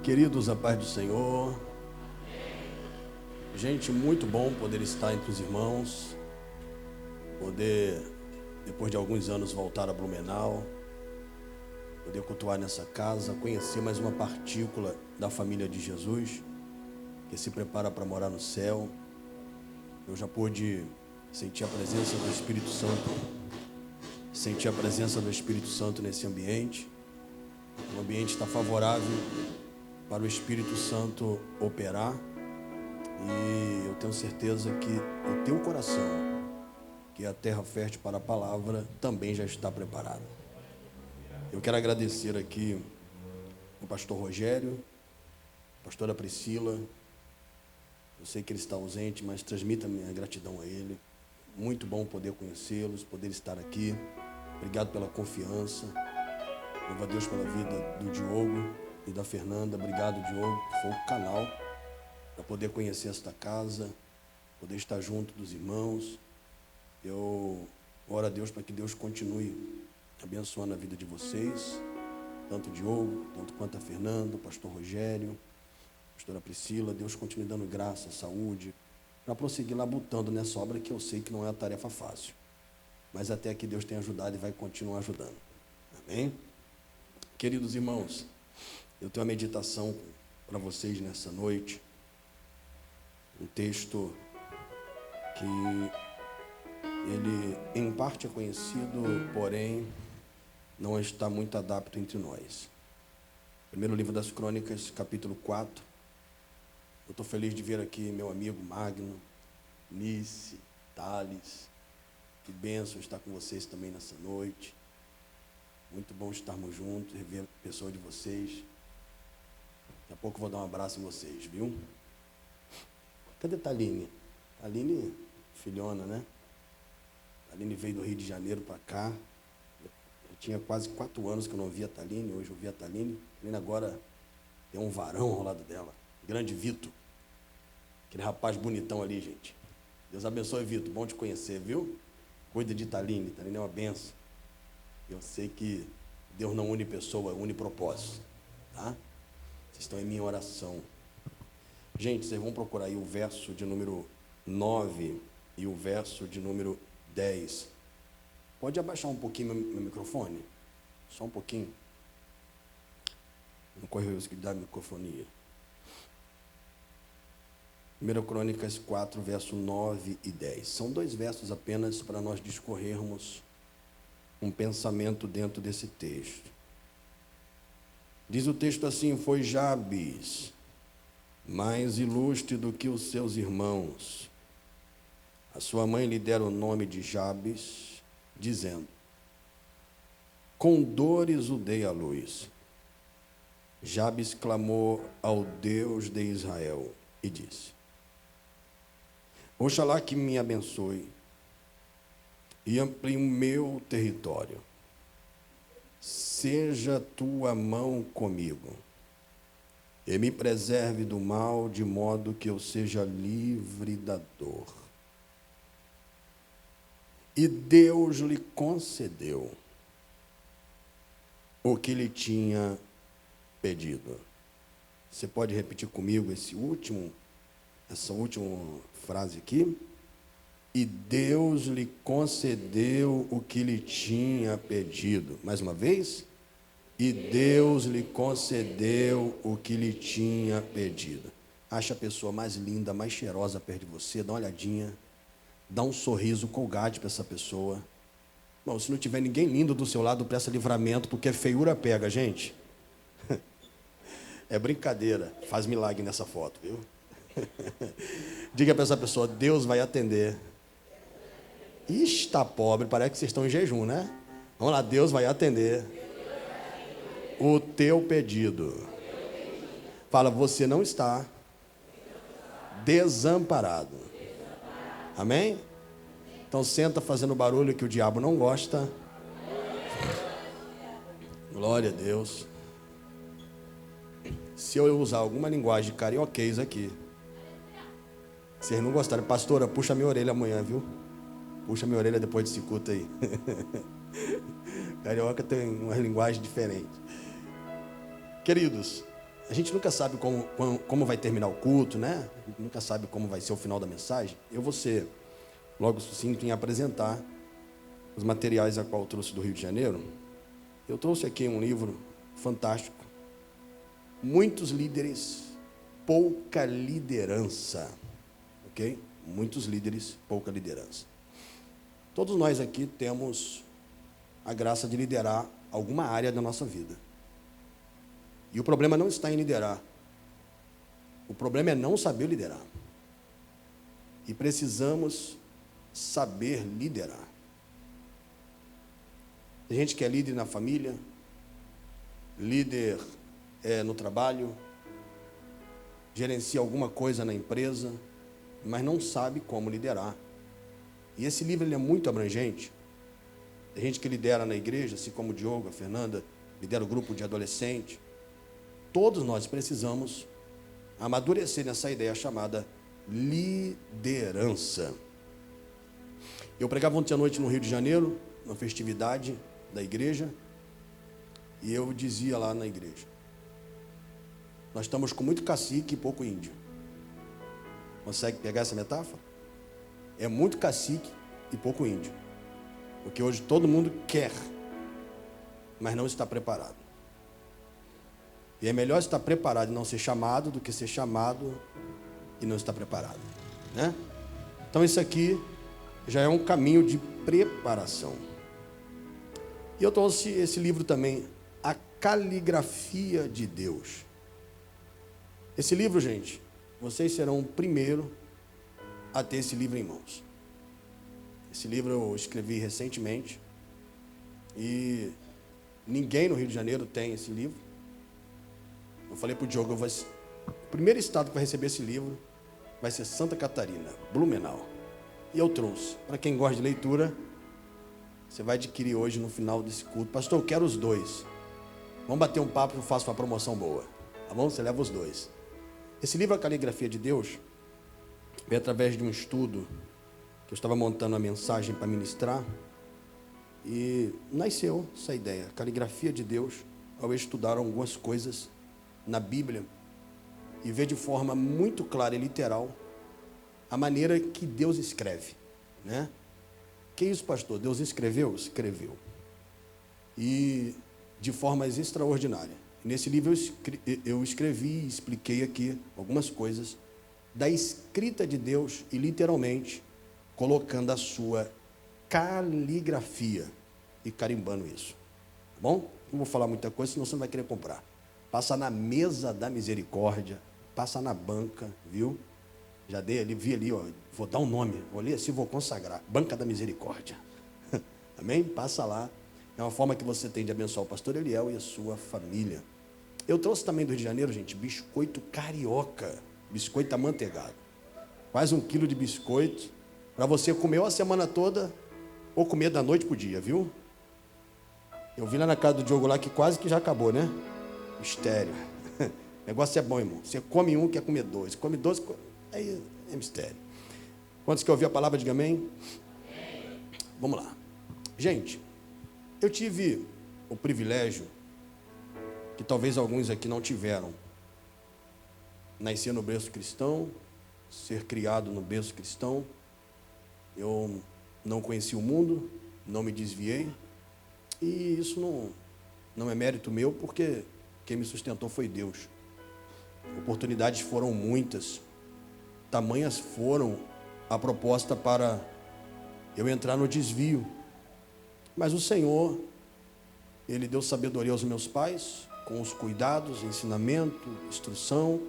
Queridos, a paz do Senhor. Gente, muito bom poder estar entre os irmãos, poder, depois de alguns anos, voltar a Blumenau, poder cultuar nessa casa, conhecer mais uma partícula da família de Jesus, que se prepara para morar no céu. Eu já pude sentir a presença do Espírito Santo, nesse ambiente. O ambiente está favorável para o Espírito Santo operar, e eu tenho certeza que o teu coração, que é a terra fértil para a palavra, também já está preparado. Eu quero agradecer aqui o pastor Rogério, a pastora Priscila. Eu sei que ele está ausente, mas transmita minha gratidão a ele. Muito bom poder conhecê-los, poder estar aqui. Obrigado pela confiança. Louvo a Deus pela vida do Diogo e da Fernanda. Obrigado, Diogo, que foi o canal para poder conhecer esta casa, poder estar junto dos irmãos. Eu oro a Deus para que Deus continue abençoando a vida de vocês, tanto o Diogo, tanto quanto a Fernanda, o pastor Rogério, a pastora Priscila. Deus continue dando graça, saúde, para prosseguir labutando nessa obra, que eu sei que não é uma tarefa fácil, mas até aqui Deus tem ajudado e vai continuar ajudando. Amém? Queridos irmãos, eu tenho uma meditação para vocês nessa noite, um texto que ele em parte é conhecido, porém não está muito adapto entre nós. Primeiro livro das Crônicas, capítulo 4. Eu estou feliz de ver aqui meu amigo Magno, Nice, Thales. Que bênção estar com vocês também nessa noite. Muito bom estarmos juntos, rever a pessoa de vocês. Daqui a pouco eu vou dar um abraço em vocês, viu? Cadê Taline? Taline, filhona, né? Taline veio do Rio de Janeiro para cá. Eu tinha quase 4 anos que eu não via a Taline. Hoje eu vi a Taline. A Taline agora tem um varão ao lado dela. Grande Vitor. Aquele rapaz bonitão ali, gente. Deus abençoe, Vitor. Bom te conhecer, viu? Cuida de Taline. Taline é uma benção. Eu sei que Deus não une pessoa, une propósito. Tá? Vocês estão em minha oração. Gente, vocês vão procurar aí o verso de número 9 e o verso de número 10. Pode abaixar um pouquinho meu microfone? Só um pouquinho. Não corre o risco de dar microfonia. 1 Crônicas 4, verso 9 e 10. São 2 versos apenas para nós discorrermos um pensamento dentro desse texto. Diz o texto assim: foi Jabes mais ilustre do que os seus irmãos. A sua mãe lhe dera o nome de Jabes, dizendo: com dores o dei à luz. Jabes clamou ao Deus de Israel e disse: oxalá que me abençoe e amplie o meu território. Seja tua mão comigo e me preserve do mal, de modo que eu seja livre da dor. E Deus lhe concedeu o que lhe tinha pedido. Você pode repetir comigo essa última frase aqui? E Deus lhe concedeu o que lhe tinha pedido. Mais uma vez. E Deus lhe concedeu o que lhe tinha pedido. Acha a pessoa mais linda, mais cheirosa perto de você, dá uma olhadinha, dá um sorriso Colgate para essa pessoa. Bom, se não tiver ninguém lindo do seu lado, presta livramento, porque feiura pega, gente. É brincadeira, faz milagre nessa foto, viu? Diga para essa pessoa: Deus vai atender. Ixi, está pobre, parece que vocês estão em jejum, né? Vamos lá, Deus vai atender o teu pedido. Fala: você não está desamparado. Amém? Então senta fazendo barulho que o diabo não gosta. Glória a Deus. Se eu usar alguma linguagem carioquês aqui, Vocês não gostaram. Pastora, puxa minha orelha amanhã, viu? Puxa minha orelha depois desse culto aí. Carioca tem uma linguagem diferente. Queridos, a gente nunca sabe como vai terminar o culto, né? A gente nunca sabe como vai ser o final da mensagem. Eu vou ser logo sucinto em apresentar os materiais a qual eu trouxe do Rio de Janeiro. Eu trouxe aqui um livro fantástico. Muitos líderes, pouca liderança. Ok? Muitos líderes, pouca liderança. Todos nós aqui temos a graça de liderar alguma área da nossa vida. E o problema não está em liderar. O problema é não saber liderar. E precisamos saber liderar. Tem gente que é líder na família, líder no trabalho, gerencia alguma coisa na empresa, mas não sabe como liderar. E esse livro ele é muito abrangente. Tem gente que lidera na igreja, assim como o Diogo, a Fernanda, lidera o grupo de adolescentes. Todos nós precisamos amadurecer nessa ideia chamada liderança. Eu pregava ontem à noite no Rio de Janeiro, numa festividade da igreja, e eu dizia lá na igreja: nós estamos com muito cacique e pouco índio. Consegue pegar essa metáfora? É muito cacique e pouco índio. Porque hoje todo mundo quer, mas não está preparado. E é melhor estar preparado e não ser chamado do que ser chamado e não estar preparado, né? Então isso aqui já é um caminho de preparação. E eu trouxe esse livro também, A Caligrafia de Deus. Esse livro, gente, vocês serão o primeiro a ter esse livro em mãos. Esse livro eu escrevi recentemente e ninguém no Rio de Janeiro tem esse livro. Eu falei para o Diogo, o primeiro estado que vai receber esse livro vai ser Santa Catarina, Blumenau. E eu trouxe. Para quem gosta de leitura, você vai adquirir hoje no final desse culto. Pastor, eu quero os dois. Vamos bater um papo, eu faço uma promoção boa. Tá bom? Você leva os dois. Esse livro, A Caligrafia de Deus, veio através de um estudo que eu estava montando a mensagem para ministrar. E nasceu essa ideia, a caligrafia de Deus, ao estudar algumas coisas na Bíblia e ver de forma muito clara e literal a maneira que Deus escreve, né? Que isso, pastor? Deus escreveu? Escreveu. E de formas extraordinárias. Nesse livro eu escrevi e expliquei aqui algumas coisas da escrita de Deus e literalmente colocando a sua caligrafia e carimbando isso. Tá bom? Não vou falar muita coisa, senão você não vai querer comprar. Passa na mesa da misericórdia, passa na banca, viu? Já dei ali, vi ali, ó, vou dar um nome, olhei assim, vou consagrar, Banca da Misericórdia. Amém? Passa lá. É uma forma que você tem de abençoar o pastor Eliel e a sua família. Eu trouxe também do Rio de Janeiro, gente, biscoito carioca, biscoito amanteigado. Quase 1 quilo de biscoito, para você comer a semana toda, ou comer da noite pro dia, viu? Eu vi lá na casa do Diogo lá que quase que já acabou, né? Mistério. O negócio é bom, irmão. Você come um, quer comer dois. Come dois, aí é mistério. Quantos que ouviram a palavra, diga amém? Vamos lá. Gente, eu tive o privilégio, que talvez alguns aqui não tiveram, nascer no berço cristão, ser criado no berço cristão. Eu não conheci o mundo, não me desviei, e isso não é mérito meu, porque quem me sustentou foi Deus. Oportunidades foram muitas, tamanhas foram a proposta para eu entrar no desvio. Mas o Senhor, Ele deu sabedoria aos meus pais, com os cuidados, ensinamento, instrução,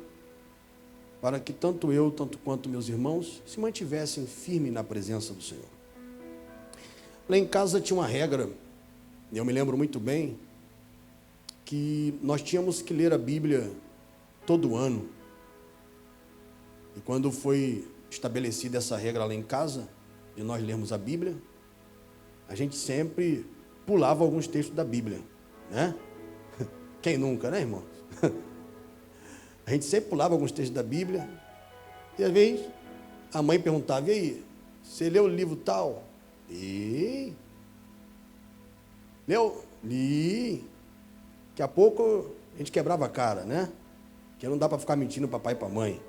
para que tanto eu, tanto quanto meus irmãos, se mantivessem firmes na presença do Senhor. Lá em casa tinha uma regra, eu me lembro muito bem, que nós tínhamos que ler a Bíblia todo ano. E quando foi estabelecida essa regra lá em casa, de nós lermos a Bíblia, a gente sempre pulava alguns textos da Bíblia, né? Quem nunca, né, irmão? A gente sempre pulava alguns textos da Bíblia, e às vezes a mãe perguntava: e aí, você leu o livro tal? Li. Leu? Li. Daqui a pouco a gente quebrava a cara, né? Porque não dá para ficar mentindo para pai e para mãe.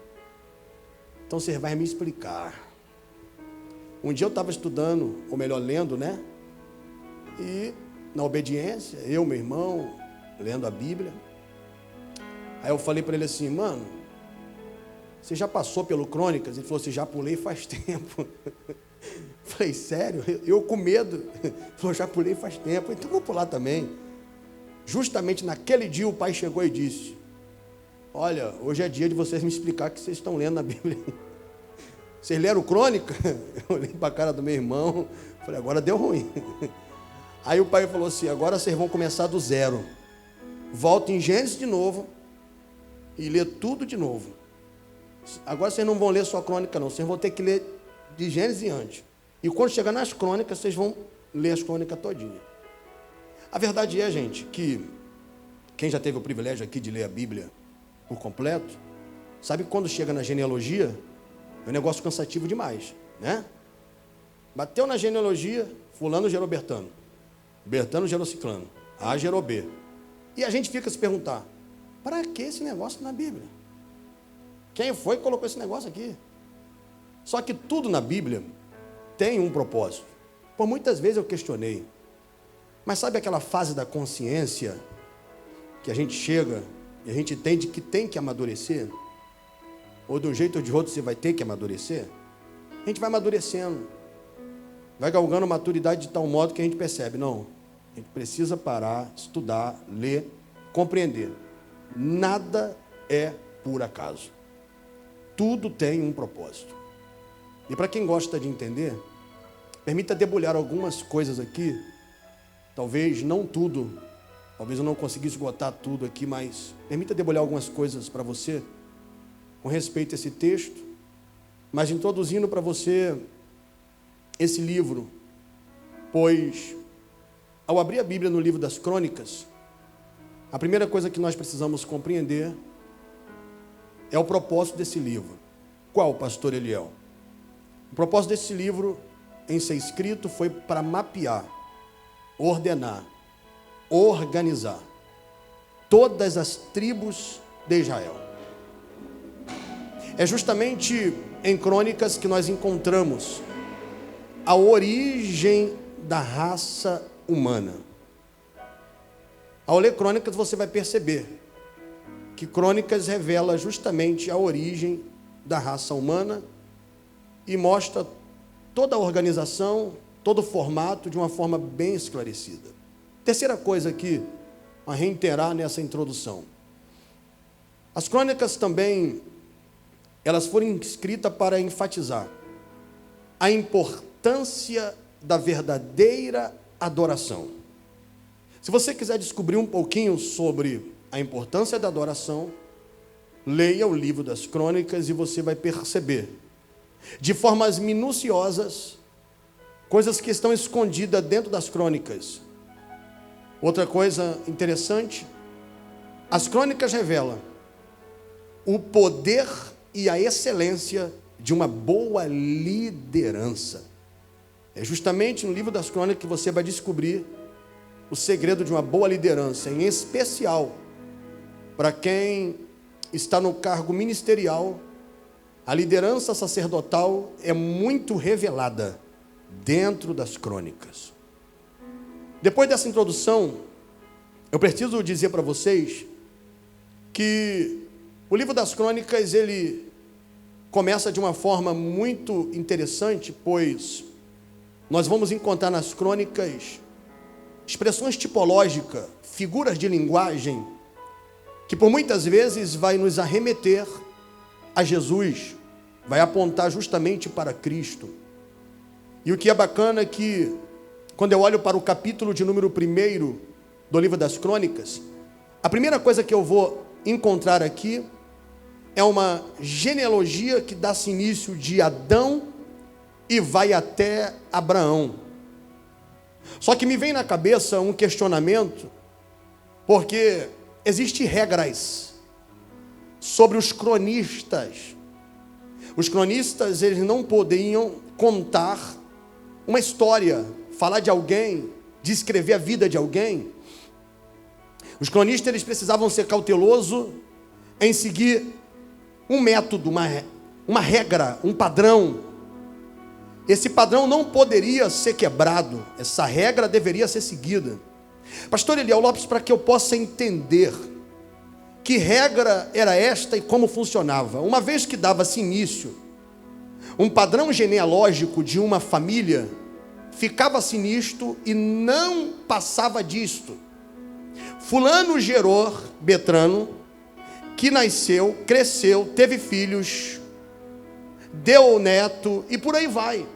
Então você vai me explicar. Um dia eu estava estudando, ou melhor, lendo, né? E na obediência, eu, meu irmão, lendo a Bíblia. Aí eu falei para ele assim: mano, você já passou pelo Crônicas? Ele falou assim: já pulei faz tempo. Falei: sério? Eu com medo. Ele falou: já pulei faz tempo. Então vou pular também. Justamente naquele dia o pai chegou e disse: olha, hoje é dia de vocês me explicar o que vocês estão lendo na Bíblia. Vocês leram Crônica? Eu olhei para a cara do meu irmão, falei: agora deu ruim. Aí o pai falou assim: agora vocês vão começar do zero. Volta em Gênesis de novo e lê tudo de novo. Agora vocês não vão ler só a Crônica, não. Vocês vão ter que ler de Gênesis em antes. E quando chegar nas Crônicas, vocês vão ler as Crônicas todinha. A verdade é, gente, que quem já teve o privilégio aqui de ler a Bíblia por completo, sabe que quando chega na genealogia, é um negócio cansativo demais, né? Bateu na genealogia, fulano gerou Bertano, Bertano gerou Ciclano, A gerou B. E a gente fica se perguntar: para que esse negócio na Bíblia? Quem foi que colocou esse negócio aqui? Só que tudo na Bíblia tem um propósito. Por muitas vezes eu questionei. Mas sabe aquela fase da consciência que a gente chega e a gente entende que tem que amadurecer? Ou de um jeito ou de outro você vai ter que amadurecer? A gente vai amadurecendo, vai galgando maturidade de tal modo que a gente percebe: não, a gente precisa parar, estudar, ler, compreender. Nada é por acaso. Tudo tem um propósito. E para quem gosta de entender, permita debulhar algumas coisas aqui. Talvez não tudo, talvez eu não consiga esgotar tudo aqui, mas permita debulhar algumas coisas para você com respeito a esse texto, mas introduzindo para você esse livro, pois ao abrir a Bíblia no livro das Crônicas, a primeira coisa que nós precisamos compreender é o propósito desse livro. Qual, pastor Eliel? O propósito desse livro em ser escrito foi para mapear, ordenar, organizar todas as tribos de Israel. É justamente em Crônicas que nós encontramos a origem da raça humana. Ao ler Crônicas você vai perceber que Crônicas revela justamente a origem da raça humana e mostra toda a organização, todo o formato de uma forma bem esclarecida. Terceira coisa aqui, a reiterar nessa introdução. As Crônicas também, elas foram escritas para enfatizar a importância da verdadeira adoração. Se você quiser descobrir um pouquinho sobre a importância da adoração, leia o livro das Crônicas e você vai perceber, de formas minuciosas, coisas que estão escondidas dentro das Crônicas. Outra coisa interessante, as Crônicas revelam o poder e a excelência de uma boa liderança. É justamente no livro das Crônicas que você vai descobrir o segredo de uma boa liderança, em especial para quem está no cargo ministerial. A liderança sacerdotal é muito revelada dentro das Crônicas. Depois dessa introdução, eu preciso dizer para vocês que o livro das Crônicas, ele começa de uma forma muito interessante, pois nós vamos encontrar nas Crônicas expressões tipológicas, figuras de linguagem, que por muitas vezes vai nos arremeter a Jesus, vai apontar justamente para Cristo. E o que é bacana é que, quando eu olho para o capítulo de número 1 do livro das Crônicas, a primeira coisa que eu vou encontrar aqui é uma genealogia que dá-se início de Adão e vai até Abraão. Só que me vem na cabeça um questionamento, porque existem regras sobre os cronistas. Os cronistas, eles não podiam contar uma história, falar de alguém, descrever a vida de alguém. Os cronistas, eles precisavam ser cautelosos em seguir um método, uma regra, um padrão. Esse padrão não poderia ser quebrado, essa regra deveria ser seguida. Pastor Eliel Lopes, para que eu possa entender que regra era esta e como funcionava. Uma vez que dava-se início, um padrão genealógico de uma família, ficava-se nisto e não passava disto. Fulano gerou Betrano, que nasceu, cresceu, teve filhos, deu neto e por aí vai.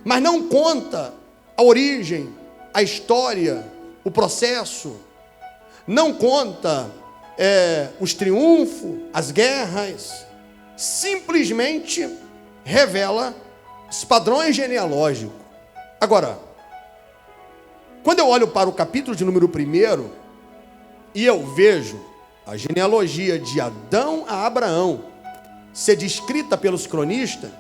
Mas não conta a origem, a história, o processo, não conta os triunfos, as guerras, simplesmente revela os padrões genealógicos. Agora, quando eu olho para o capítulo de número 1 e eu vejo a genealogia de Adão a Abraão ser descrita pelos cronistas,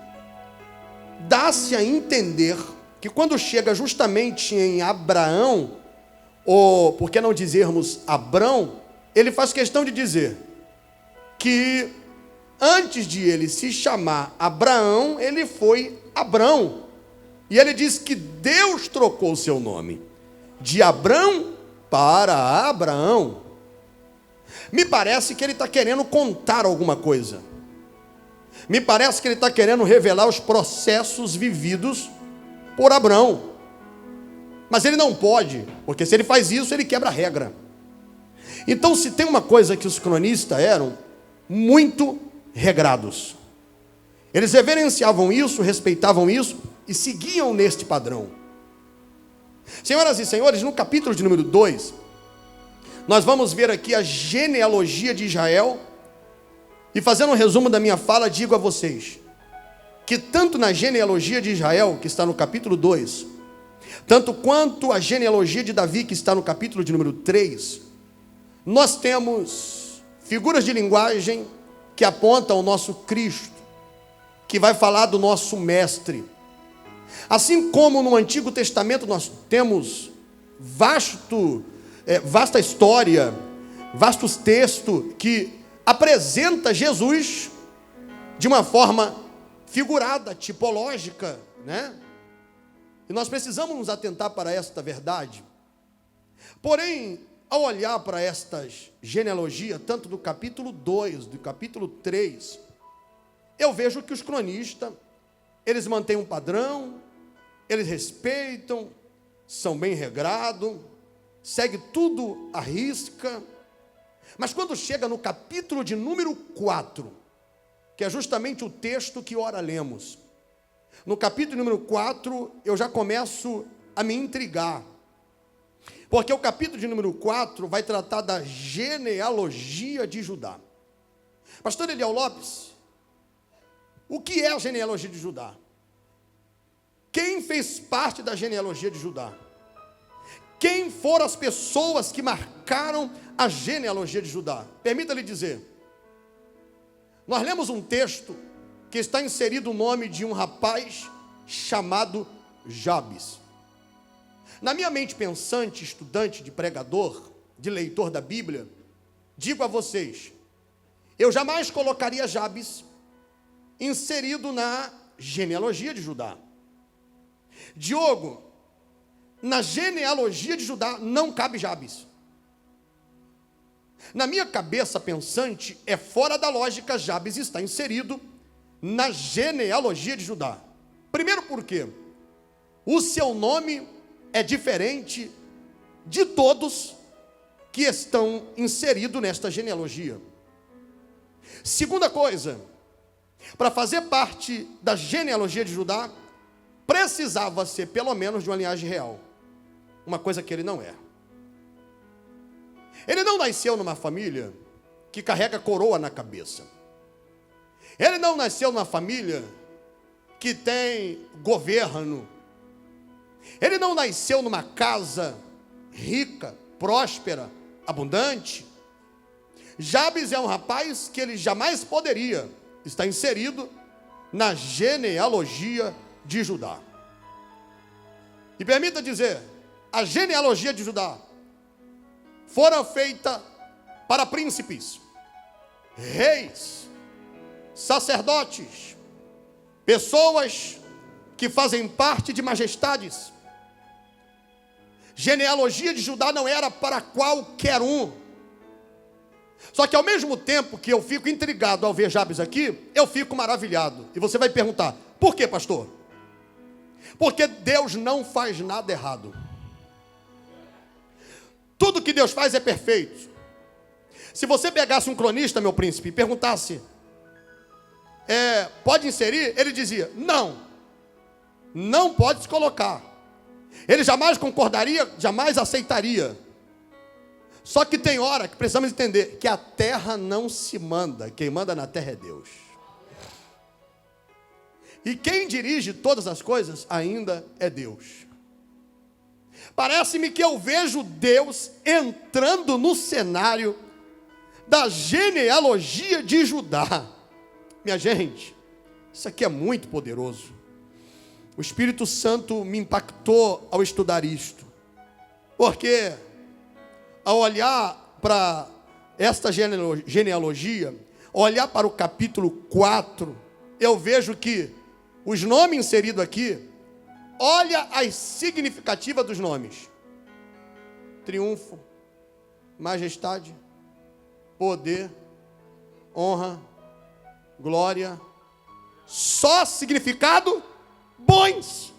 dá-se a entender que quando chega justamente em Abraão, ou por que não dizermos Abrão, ele faz questão de dizer que antes de ele se chamar Abraão, ele foi Abrão. E ele diz que Deus trocou o seu nome de Abrão para Abraão. Me parece que ele está querendo contar alguma coisa. Me parece que ele está querendo revelar os processos vividos por Abrão. Mas ele não pode, porque se ele faz isso, ele quebra a regra. Então, se tem uma coisa que os cronistas eram, muito regrados. Eles reverenciavam isso, respeitavam isso e seguiam neste padrão. Senhoras e senhores, no capítulo de número 2, nós vamos ver aqui a genealogia de Israel. E fazendo um resumo da minha fala, digo a vocês que tanto na genealogia de Israel, que está no capítulo 2, tanto quanto a genealogia de Davi, que está no capítulo de número 3, nós temos figuras de linguagem que apontam ao nosso Cristo, que vai falar do nosso mestre. Assim como no Antigo Testamento nós temos vasta história, vastos textos que apresenta Jesus de uma forma figurada, tipológica, né? E nós precisamos nos atentar para esta verdade. Porém, ao olhar para estas genealogias, tanto do capítulo 2, do capítulo 3, eu vejo que os cronistas, eles mantêm um padrão, eles respeitam, são bem regrados, seguem tudo à risca. Mas quando chega no capítulo de número 4, que é justamente o texto que ora lemos, no capítulo número 4, eu já começo a me intrigar. Porque o capítulo de número 4 vai tratar da genealogia de Judá. Pastor Eliel Lopes, o que é a genealogia de Judá? Quem fez parte da genealogia de Judá? Quem foram as pessoas que marcaram a genealogia de Judá? Permita-lhe dizer, nós lemos um texto que está inserido o nome de um rapaz chamado Jabes. Na minha mente pensante, estudante, de pregador, de leitor da Bíblia, digo a vocês, eu jamais colocaria Jabes inserido na genealogia de Judá. Diogo, na genealogia de Judá não cabe Jabes. Na minha cabeça pensante, é fora da lógica Jabes está inserido na genealogia de Judá. Primeiro porque o seu nome é diferente de todos que estão inseridos nesta genealogia. Segunda coisa, para fazer parte da genealogia de Judá, precisava ser pelo menos de uma linhagem real. Uma coisa que ele não é. Ele não nasceu numa família que carrega coroa na cabeça. Ele não nasceu numa família que tem governo. Ele não nasceu numa casa rica, próspera, abundante. Jabes é um rapaz que ele jamais poderia está inserido na genealogia de Judá. E permita dizer, a genealogia de Judá fora feita para príncipes, reis, sacerdotes, pessoas que fazem parte de majestades. Genealogia de Judá não era para qualquer um. Só que ao mesmo tempo que eu fico intrigado ao ver Jabes aqui, eu fico maravilhado. E você vai perguntar, por quê, pastor? Porque Deus não faz nada errado. Tudo que Deus faz é perfeito. Se você pegasse um cronista, meu príncipe, e perguntasse, pode inserir? Ele dizia, não pode se colocar. Ele jamais concordaria, jamais aceitaria. Só que tem hora que precisamos entender que a terra não se manda, quem manda na terra é Deus. E quem dirige todas as coisas ainda é Deus. Parece-me que eu vejo Deus entrando no cenário da genealogia de Judá. Minha gente, isso aqui é muito poderoso. O Espírito Santo me impactou ao estudar isto. Porque ao olhar para esta genealogia, olhar para o capítulo 4, eu vejo que os nomes inseridos aqui, olha a significativa dos nomes: triunfo, majestade, poder, honra, glória, só significado bons.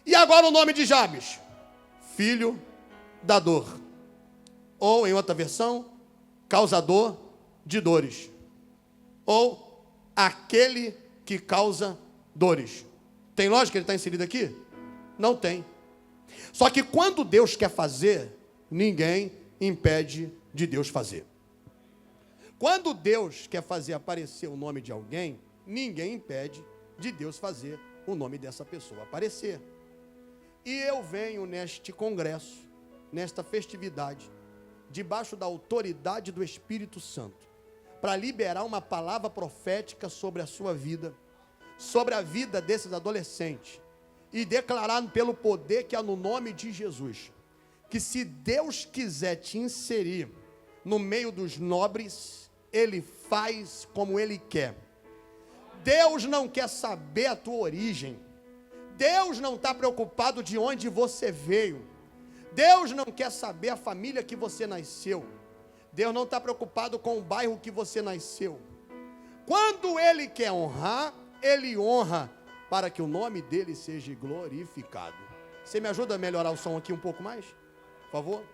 E agora o nome de Jabes, filho da dor. Ou, em outra versão, causador de dores. Ou, aquele que causa dores. Tem lógica que ele está inserido aqui? Não tem. Só que quando Deus quer fazer, ninguém impede de Deus fazer. Quando Deus quer fazer aparecer o nome de alguém, ninguém impede de Deus fazer o nome dessa pessoa aparecer. E eu venho neste congresso, nesta festividade, debaixo da autoridade do Espírito Santo, para liberar uma palavra profética sobre a sua vida, sobre a vida desses adolescentes, e declarar pelo poder que há no nome de Jesus, que se Deus quiser te inserir no meio dos nobres, Ele faz como Ele quer. Deus não quer saber a tua origem. Deus não está preocupado de onde você veio. Deus não quer saber a família que você nasceu. Deus não está preocupado com o bairro que você nasceu. Quando Ele quer honrar, Ele honra para que o nome dEle seja glorificado. Você me ajuda a melhorar o som aqui um pouco mais? Por favor?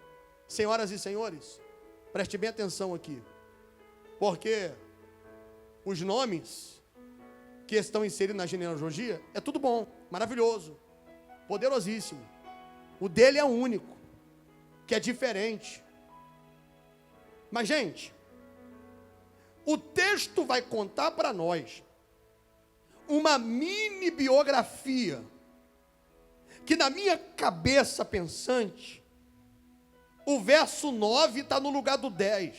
Senhoras e senhores, preste bem atenção aqui. Porque os nomes que estão inseridos na genealogia é tudo bom, maravilhoso, poderosíssimo. O dele é único, que é diferente. Mas, gente, o texto vai contar para nós uma mini biografia que na minha cabeça pensante, o verso 9 está no lugar do 10.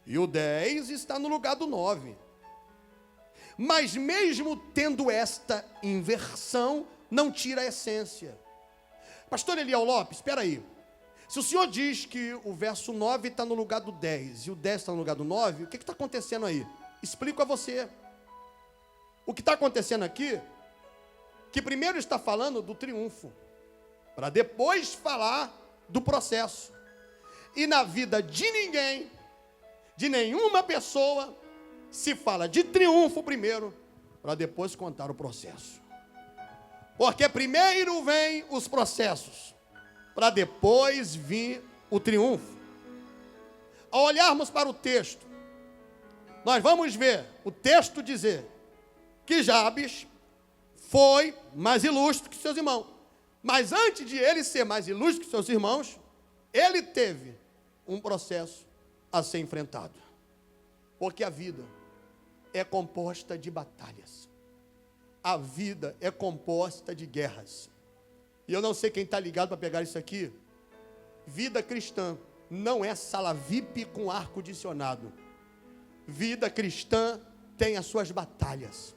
E o 10 está no lugar do 9. Mas mesmo tendo esta inversão, não tira a essência. Pastor Eliel Lopes, espera aí. Se o senhor diz que o verso 9 está no lugar do 10 e o 10 está no lugar do 9, o que está acontecendo aí? Explico a você. O que está acontecendo aqui, que primeiro está falando do triunfo, para depois falar do processo. E na vida de ninguém, de nenhuma pessoa, se fala de triunfo primeiro, para depois contar o processo. Porque primeiro vem os processos, para depois vir o triunfo. Ao olharmos para o texto, nós vamos ver o texto dizer que Jabes foi mais ilustre que seus irmãos. Mas antes de ele ser mais ilustre que seus irmãos, ele teve um processo a ser enfrentado. Porque a vida é composta de batalhas. A vida é composta de guerras. E eu não sei quem está ligado para pegar isso aqui. Vida cristã não é sala VIP com ar-condicionado. Vida cristã tem as suas batalhas.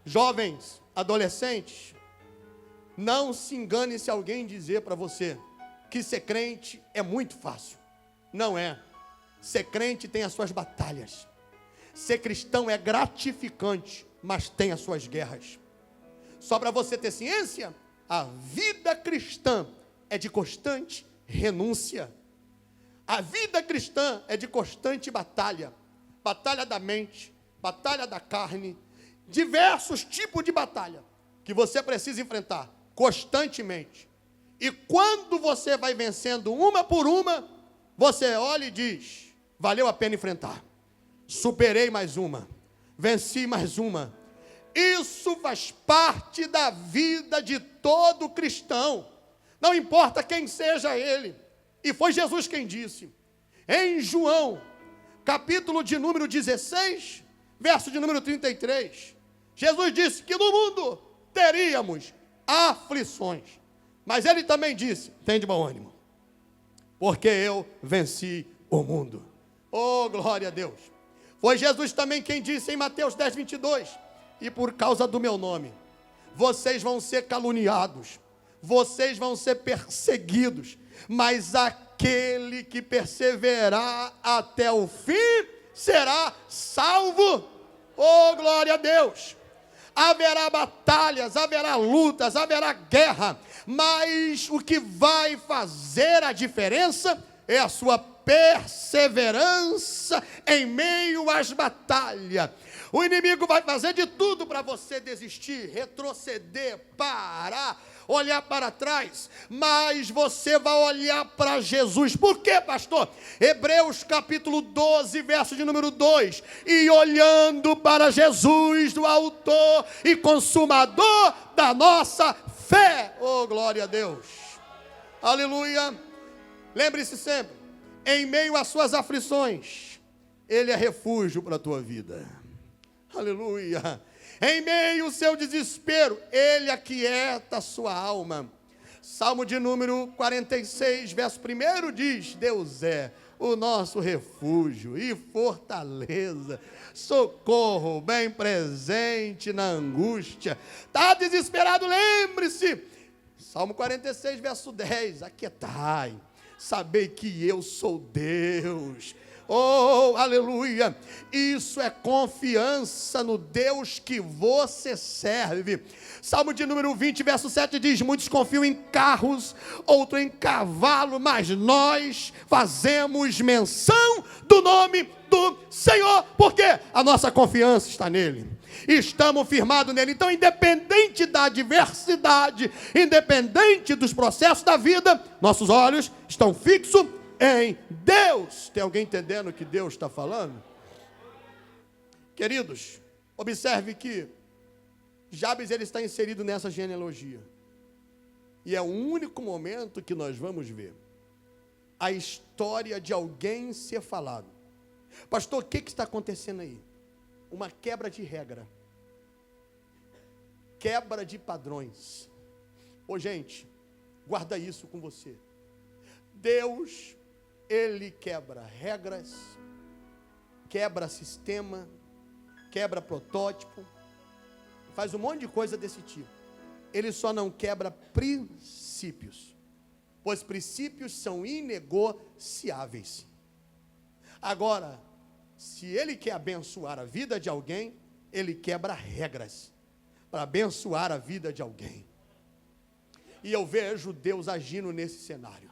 Jovens, adolescentes, não se engane se alguém dizer para você que ser crente é muito fácil. Não é. Ser crente tem as suas batalhas. Ser cristão é gratificante, mas tem as suas guerras. Só para você ter ciência, a vida cristã é de constante renúncia. A vida cristã é de constante batalha. Batalha da mente, batalha da carne, diversos tipos de batalha que você precisa enfrentar constantemente. E quando você vai vencendo uma por uma, você olha e diz: valeu a pena enfrentar. Superei mais uma, venci mais uma. Isso faz parte da vida de todo cristão, não importa quem seja ele. E foi Jesus quem disse, em João, capítulo de número 16, verso de número 33, Jesus disse que no mundo teríamos aflições, mas ele também disse: tem de bom ânimo, porque eu venci o mundo. Oh, glória a Deus. Foi Jesus também quem disse em Mateus 10, 22, e por causa do meu nome, vocês vão ser caluniados, vocês vão ser perseguidos, mas aquele que perseverar até o fim será salvo. Oh, glória a Deus. Haverá batalhas, haverá lutas, haverá guerra, mas o que vai fazer a diferença é a sua perseverança em meio às batalhas. O inimigo vai fazer de tudo para você desistir, retroceder, parar, olhar para trás, mas você vai olhar para Jesus. Por quê, pastor? Hebreus capítulo 12, verso de número 2, e olhando para Jesus, o autor e consumador da nossa fé. Oh, glória a Deus, aleluia. Lembre-se sempre, em meio às suas aflições, Ele é refúgio para a tua vida. Aleluia. Em meio ao seu desespero, Ele aquieta a sua alma. Salmo de número 46, verso 1 diz: Deus é o nosso refúgio e fortaleza, socorro bem presente na angústia. Está desesperado? Lembre-se. Salmo 46, verso 10, aquietai, sabei que eu sou Deus. Oh, aleluia, isso é confiança no Deus que você serve. Salmo de número 20, verso 7 diz: muitos confiam em carros, outros em cavalo, mas nós fazemos menção do nome do Senhor, porque a nossa confiança está nele, estamos firmados nele. Então, independente da adversidade, independente dos processos da vida, nossos olhos estão fixos em Deus. Tem alguém entendendo o que Deus está falando? Queridos, observe que Jabes, ele está inserido nessa genealogia, e é o único momento que nós vamos ver a história de alguém ser falado. Pastor, o que está acontecendo aí? Uma quebra de regra, quebra de padrões. Ô gente, guarda isso com você. Deus, Ele quebra regras, quebra sistema, quebra protótipo, faz um monte de coisa desse tipo. Ele só não quebra princípios, pois princípios são inegociáveis. Agora, se Ele quer abençoar a vida de alguém, Ele quebra regras para abençoar a vida de alguém. E eu vejo Deus agindo nesse cenário.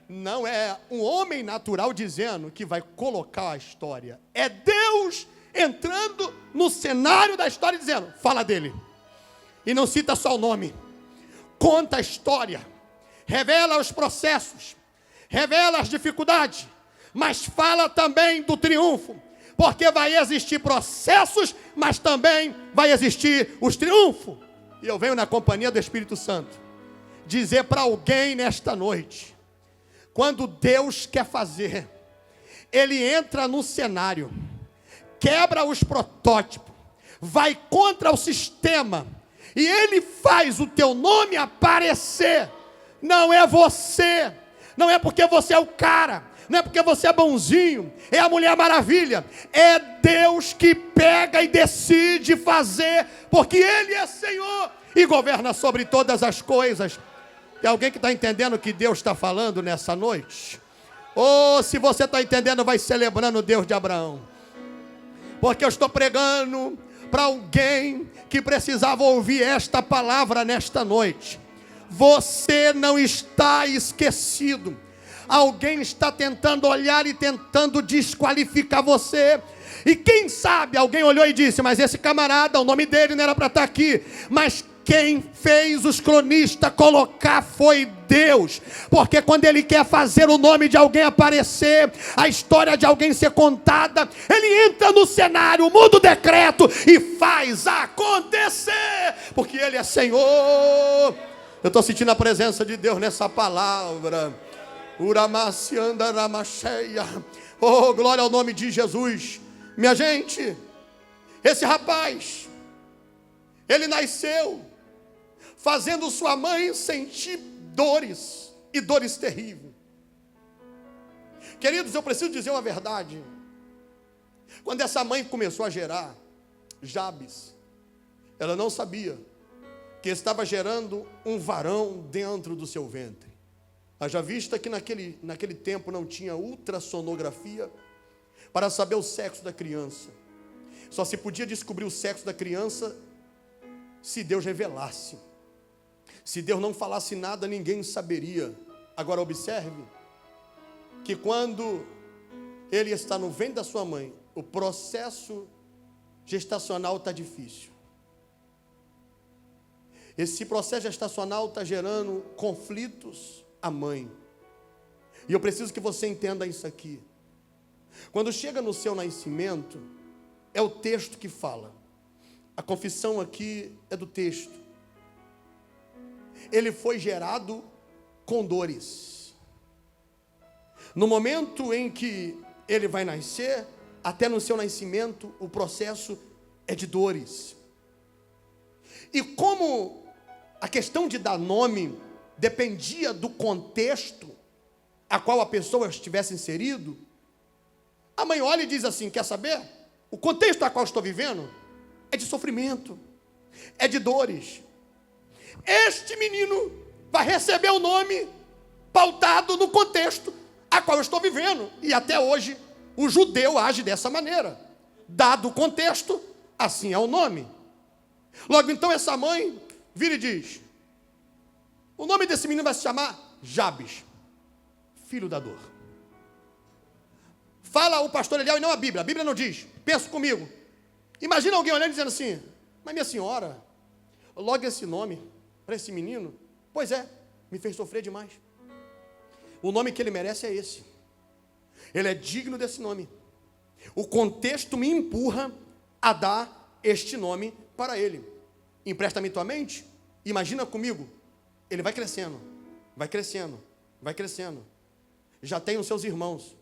Não é um homem natural dizendo que vai colocar a história. É Deus entrando no cenário da história e dizendo: fala dele. E não cita só o nome. Conta a história. Revela os processos. Revela as dificuldades. Mas fala também do triunfo. Porque vai existir processos, mas também vai existir os triunfos. E eu venho na companhia do Espírito Santo dizer para alguém nesta noite: quando Deus quer fazer, Ele entra no cenário, quebra os protótipos, vai contra o sistema, e Ele faz o teu nome aparecer. Não é você, não é porque você é o cara, Não é porque você é bonzinho, é a Mulher Maravilha. É Deus que pega e decide fazer, porque Ele é Senhor e governa sobre todas as coisas. Tem alguém que está entendendo o que Deus está falando nessa noite? Ou se você está entendendo, vai celebrando o Deus de Abraão. Porque eu estou pregando para alguém que precisava ouvir esta palavra nesta noite. Você não está esquecido. Alguém está tentando olhar e tentando desqualificar você. E quem sabe alguém olhou e disse: mas esse camarada, o nome dele não era para estar aqui. Mas quem fez os cronistas colocar foi Deus. Porque quando Ele quer fazer o nome de alguém aparecer, a história de alguém ser contada, Ele entra no cenário, muda o decreto e faz acontecer. Porque Ele é Senhor. Eu estou sentindo a presença de Deus nessa palavra. Oh, glória ao nome de Jesus. Minha gente, esse rapaz, ele nasceu fazendo sua mãe sentir dores, e dores terríveis. Queridos, eu preciso dizer uma verdade. Quando essa mãe começou a gerar Jabes, ela não sabia que estava gerando um varão dentro do seu ventre. Haja vista que naquele tempo não tinha ultrassonografia para saber o sexo da criança. Só se podia descobrir o sexo da criança se Deus revelasse. Se Deus não falasse nada, ninguém saberia. Agora observe que quando ele está no ventre da sua mãe, o processo gestacional está difícil. Esse processo gestacional está gerando conflitos à mãe. E eu preciso que você entenda isso aqui. Quando chega no seu nascimento, é o texto que fala. A confissão aqui é do texto. Ele foi gerado com dores. No momento em que ele vai nascer, até no seu nascimento, o processo é de dores. E como a questão de dar nome dependia do contexto a qual a pessoa estivesse inserido, a mãe olha e diz assim: quer saber? O contexto a qual estou vivendo é de sofrimento, é de dores. Este menino vai receber o nome pautado no contexto a qual eu estou vivendo. E até hoje o judeu age dessa maneira. Dado o contexto, assim é o nome. Logo então essa mãe vira e diz: o nome desse menino vai se chamar Jabes, filho da dor. Fala o pastor Eliel e não a Bíblia não diz. Pensa comigo. Imagina alguém olhando e dizendo assim: mas minha senhora, logo esse nome para esse menino, pois é, me fez sofrer demais. O nome que ele merece é esse. Ele é digno desse nome. O contexto me empurra a dar este nome para ele. Empresta-me tua mente. Imagina comigo. Ele vai crescendo, vai crescendo, vai crescendo. Já tem os seus irmãos.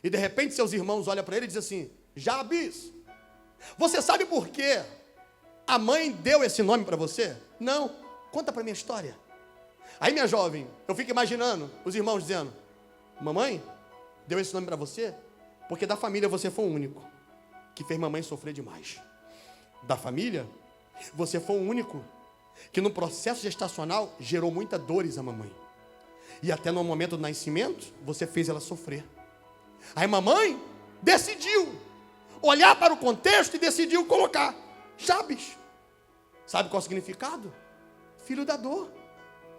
E de repente seus irmãos olham para ele e dizem assim: Jabes, você sabe por quê a mãe deu esse nome para você? Não, conta para mim a história. Aí minha jovem, eu fico imaginando os irmãos dizendo: mamãe deu esse nome para você porque da família você foi o único que fez mamãe sofrer demais. Da família, você foi o único que no processo gestacional gerou muitas dores à mamãe. E até no momento do nascimento, você fez ela sofrer. Aí mamãe decidiu olhar para o contexto e decidiu colocar Jabes. Sabe qual é o significado? Filho da dor.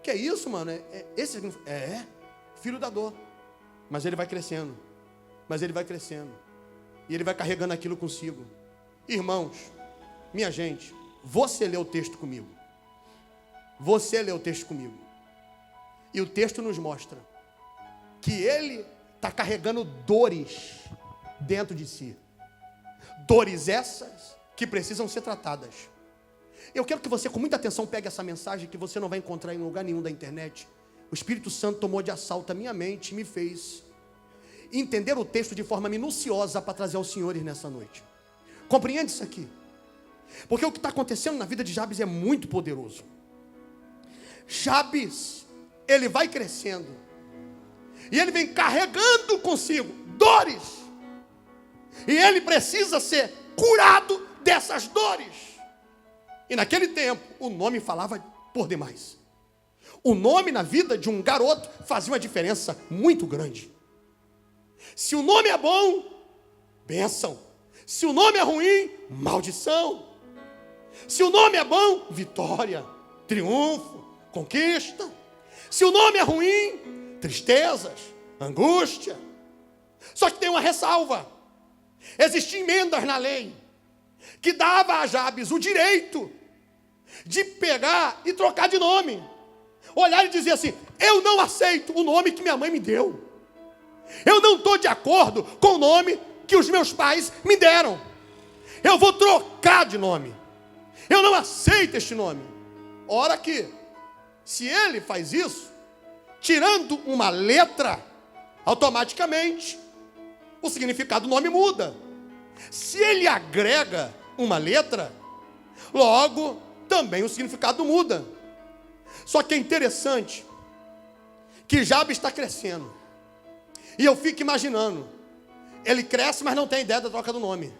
Que é isso, mano? Esse significado? Filho da dor. Mas ele vai crescendo. Mas ele vai crescendo. E ele vai carregando aquilo consigo. Irmãos, minha gente, você lê o texto comigo. Você lê o texto comigo. E o texto nos mostra que ele está carregando dores dentro de si. Dores essas que precisam ser tratadas. Eu quero que você com muita atenção pegue essa mensagem que você não vai encontrar em lugar nenhum da internet. O Espírito Santo tomou de assalto a minha mente e me fez entender o texto de forma minuciosa para trazer aos senhores nessa noite. Compreende isso aqui? Porque o que está acontecendo na vida de Jabes é muito poderoso. Jabes, ele vai crescendo. E ele vem carregando consigo dores. E ele precisa ser curado dessas dores. E naquele tempo, o nome falava por demais. O nome na vida de um garoto fazia uma diferença muito grande. Se o nome é bom, bênção. Se o nome é ruim, maldição. Se o nome é bom, vitória, triunfo, conquista. Se o nome é ruim, tristezas, angústia. Só que tem uma ressalva. Existiam emendas na lei que dava a Jabes o direito de pegar e trocar de nome. Olhar e dizer assim: eu não aceito o nome que minha mãe me deu. Eu não estou de acordo com o nome que os meus pais me deram. Eu vou trocar de nome. Eu não aceito este nome. Ora que, se ele faz isso, tirando uma letra, automaticamente o significado do nome muda. Se ele agrega uma letra, logo também o significado muda. Só que é interessante que Jabes está crescendo. E eu fico imaginando, ele cresce, mas não tem ideia da troca do nome.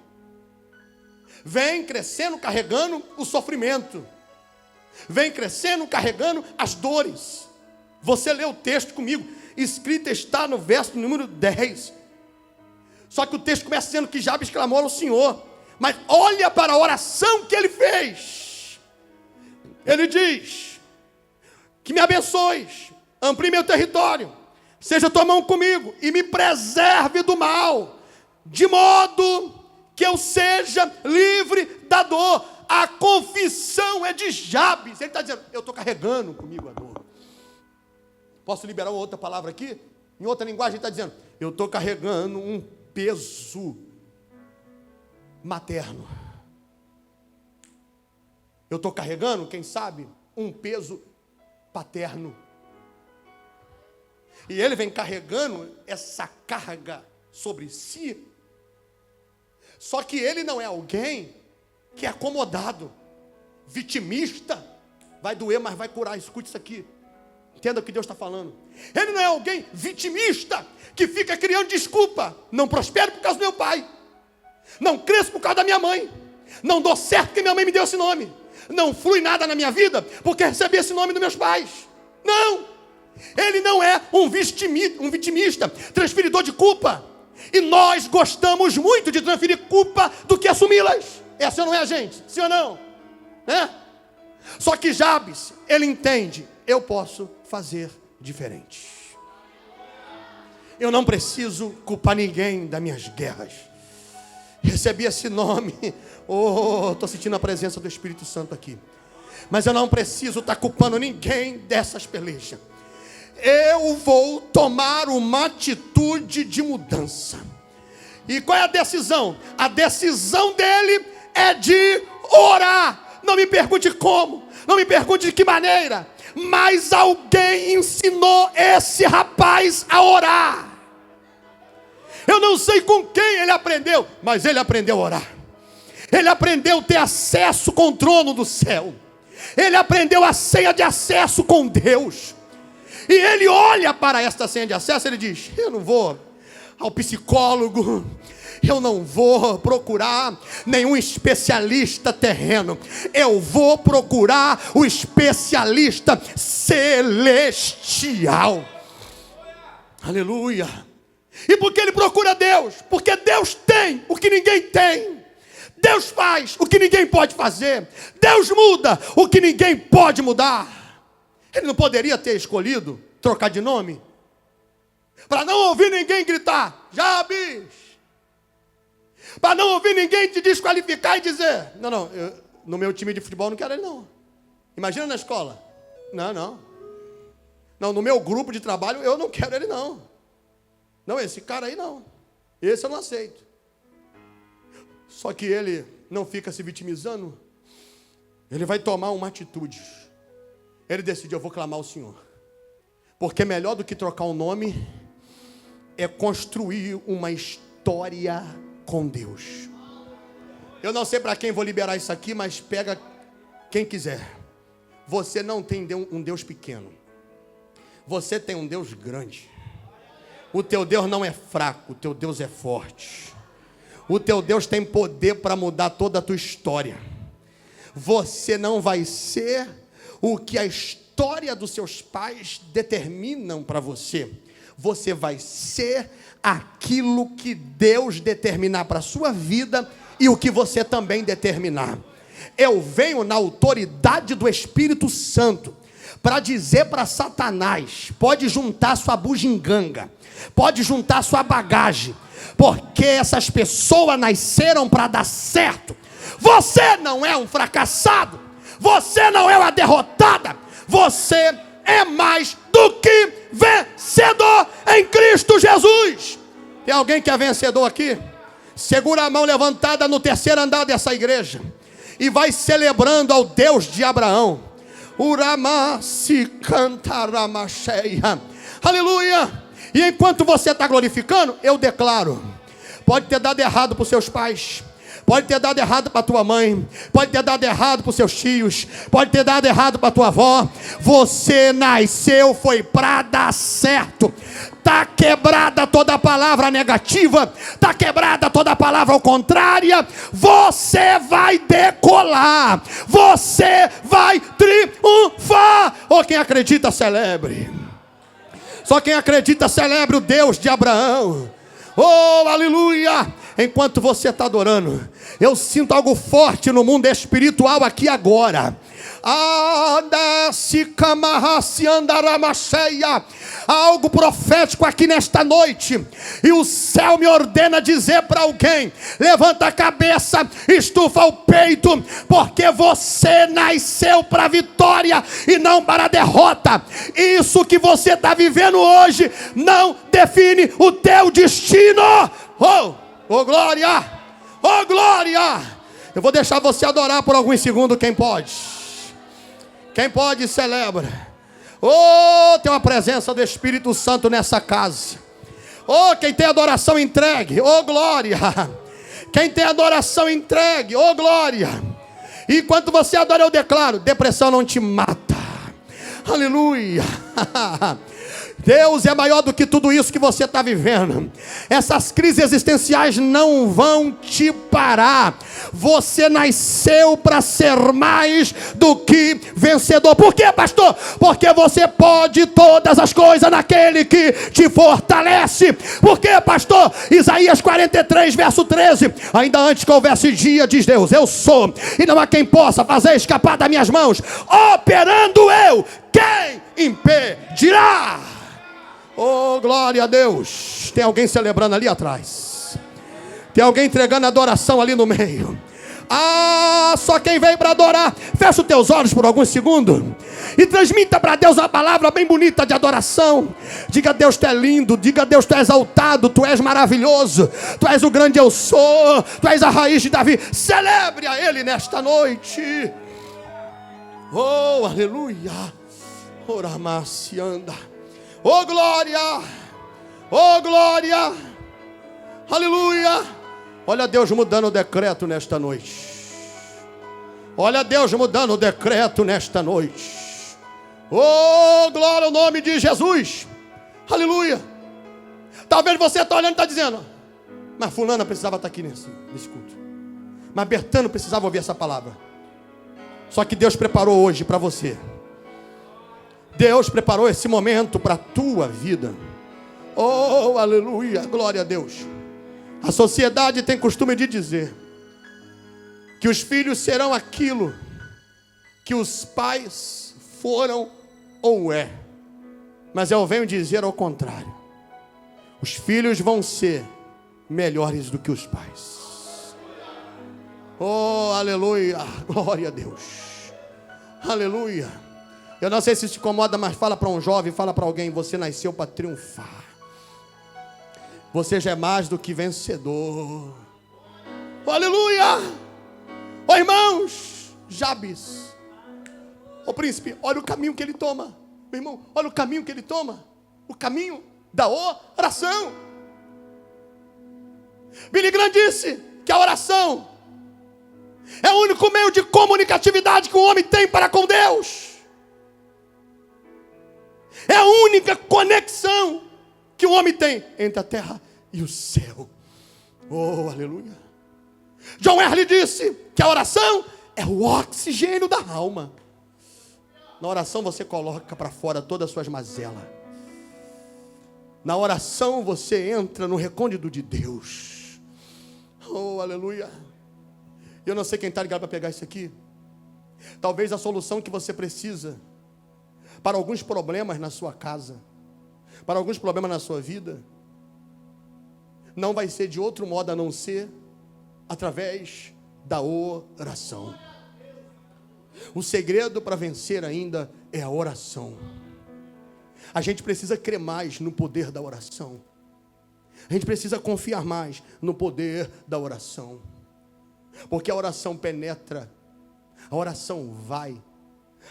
Vem crescendo, carregando o sofrimento. Vem crescendo, carregando as dores. Você lê o texto comigo. Escrito está no verso número 10. Só que o texto começa dizendo que Jabes clamou ao Senhor. Mas olha para a oração que ele fez. Ele diz: que me abençoes, amplie meu território, seja tua mão comigo e me preserve do mal, de modo que eu seja livre da dor. A confissão é de Jabes. Ele está dizendo: eu estou carregando comigo a dor. Posso liberar outra palavra aqui? Em outra linguagem ele está dizendo: eu estou carregando um peso materno. Eu estou carregando, quem sabe, um peso paterno. E ele vem carregando essa carga sobre si. Só que ele não é alguém que é acomodado, vitimista. Vai doer, mas vai curar. Escute isso aqui. Entenda o que Deus está falando. Ele não é alguém vitimista que fica criando desculpa. Não prospero por causa do meu pai. Não cresço por causa da minha mãe. Não dou certo porque minha mãe me deu esse nome. Não flui nada na minha vida porque recebi esse nome dos meus pais. Não. Ele não é um vitimista, transferidor de culpa. E nós gostamos muito de transferir culpa do que assumi-las. Essa não é a gente, sim ou não? É? Só que Jabes, ele entende: eu posso fazer diferente. Eu não preciso culpar ninguém das minhas guerras. Recebi esse nome. Estou sentindo a presença do Espírito Santo aqui. Mas eu não preciso estar culpando ninguém dessas pelejas. Eu vou tomar uma atitude de mudança. E qual é a decisão? A decisão dele é de orar. Não me pergunte como, não me pergunte de que maneira, mas alguém ensinou esse rapaz a orar. Eu não sei com quem ele aprendeu, mas ele aprendeu a orar. Ele aprendeu a ter acesso com o trono do céu. Ele aprendeu a senha de acesso com Deus. E ele olha para esta senha de acesso e ele diz: eu não vou ao psicólogo, eu não vou procurar nenhum especialista terreno. Eu vou procurar o especialista celestial. Aleluia. E por que ele procura Deus? Porque Deus tem o que ninguém tem. Deus faz o que ninguém pode fazer. Deus muda o que ninguém pode mudar. Ele não poderia ter escolhido trocar de nome? Para não ouvir ninguém gritar: Jabes! Para não ouvir ninguém te desqualificar e dizer: não, no meu time de futebol não quero ele não. Imagina na escola: não, no meu grupo de trabalho eu não quero ele não. Não, esse cara aí não. Esse eu não aceito. Só que ele não fica se vitimizando. Ele vai tomar uma atitude. Ele decide: eu vou clamar ao Senhor. Porque melhor do que trocar um nome é construir uma história com Deus. Eu não sei para quem vou liberar isso aqui, mas pega quem quiser. Você não tem um Deus pequeno. Você tem um Deus grande. O teu Deus não é fraco, o teu Deus é forte. O teu Deus tem poder para mudar toda a tua história. Você não vai ser o que a história dos seus pais determinam para você. Você vai ser aquilo que Deus determinar para a sua vida e o que você também determinar. Eu venho na autoridade do Espírito Santo para dizer para Satanás: pode juntar sua bugiganga, pode juntar sua bagagem, porque essas pessoas nasceram para dar certo. Você não é um fracassado, você não é uma derrotada, você é mais do que vencedor em Cristo Jesus. Tem alguém que é vencedor aqui? Segura a mão levantada no terceiro andar dessa igreja e vai celebrando ao Deus de Abraão. Uramasi cantaramacheia. Aleluia. E enquanto você está glorificando, eu declaro: pode ter dado errado para os seus pais, pode ter dado errado para tua mãe, pode ter dado errado para os seus tios, pode ter dado errado para tua avó. Você nasceu, foi para dar certo. Está quebrada toda palavra negativa, está quebrada toda palavra ao contrária. Você vai decolar, você vai triunfar. Ou quem acredita, celebre. Só quem acredita, celebre o Deus de Abraão. Oh, aleluia! Enquanto você está adorando, eu sinto algo forte no mundo espiritual aqui agora. Algo profético aqui nesta noite. E o céu me ordena dizer para alguém: levanta a cabeça, estufa o peito, porque você nasceu para a vitória e não para a derrota. Isso que você está vivendo hoje não define o teu destino. Oh glória! Oh glória! Eu vou deixar você adorar por alguns segundos. Quem pode? Quem pode, celebra. Oh, tem uma presença do Espírito Santo nessa casa. Oh, quem tem adoração, entregue. Oh glória! Quem tem adoração, entregue. Oh glória! E enquanto você adora, eu declaro: depressão não te mata. Aleluia! Deus é maior do que tudo isso que você está vivendo. Essas crises existenciais não vão te parar. Você nasceu para ser mais do que vencedor. Por quê, pastor? Porque você pode todas as coisas naquele que te fortalece. Por quê, pastor? Isaías 43, verso 13. Ainda antes que houvesse dia, diz Deus, eu sou, e não há quem possa fazer escapar das minhas mãos. Operando eu, quem impedirá? Oh, glória a Deus. Tem alguém celebrando ali atrás. Tem alguém entregando adoração ali no meio. Ah, só quem veio para adorar. Fecha os teus olhos por alguns segundos e transmita para Deus uma palavra bem bonita de adoração. Diga: Deus, tu é lindo. Diga: Deus, tu és exaltado. Tu és maravilhoso. Tu és o grande eu sou. Tu és a raiz de Davi. Celebre a Ele nesta noite. Oh, aleluia. Oramacianda. Oh glória, oh glória, aleluia. Olha Deus mudando o decreto nesta noite. Olha Deus mudando o decreto nesta noite. Oh glória ao nome de Jesus. Aleluia. Talvez você está olhando e está dizendo: mas fulana precisava estar aqui nesse culto, mas Bertano precisava ouvir essa palavra. Só que Deus preparou hoje para você. Deus preparou esse momento para a tua vida. Oh, aleluia, glória a Deus. A sociedade tem costume de dizer que os filhos serão aquilo que os pais foram ou é. Mas eu venho dizer ao contrário. Os filhos vão ser melhores do que os pais. Oh, aleluia, glória a Deus. Aleluia. Eu não sei se te incomoda, mas fala para um jovem, fala para alguém: você nasceu para triunfar. Você já é mais do que vencedor. Oh, aleluia! Oh, irmãos, Jabes, oh príncipe, olha o caminho que ele toma. Meu irmão, olha o caminho que ele toma. O caminho da oração. Billy Graham disse que a oração é o único meio de comunicatividade que o homem tem para com Deus. É a única conexão que o homem tem entre a terra e o céu. Oh, aleluia. John Wesley disse que a oração é o oxigênio da alma. Na oração você coloca para fora todas as suas mazelas. Na oração você entra no recôndito de Deus. Oh, aleluia. Eu não sei quem está ligado para pegar isso aqui. Talvez a solução que você precisa para alguns problemas na sua casa, para alguns problemas na sua vida, não vai ser de outro modo a não ser através da oração. O segredo para vencer ainda é a oração. A gente precisa crer mais no poder da oração. A gente precisa confiar mais no poder da oração. Porque a oração penetra, a oração vai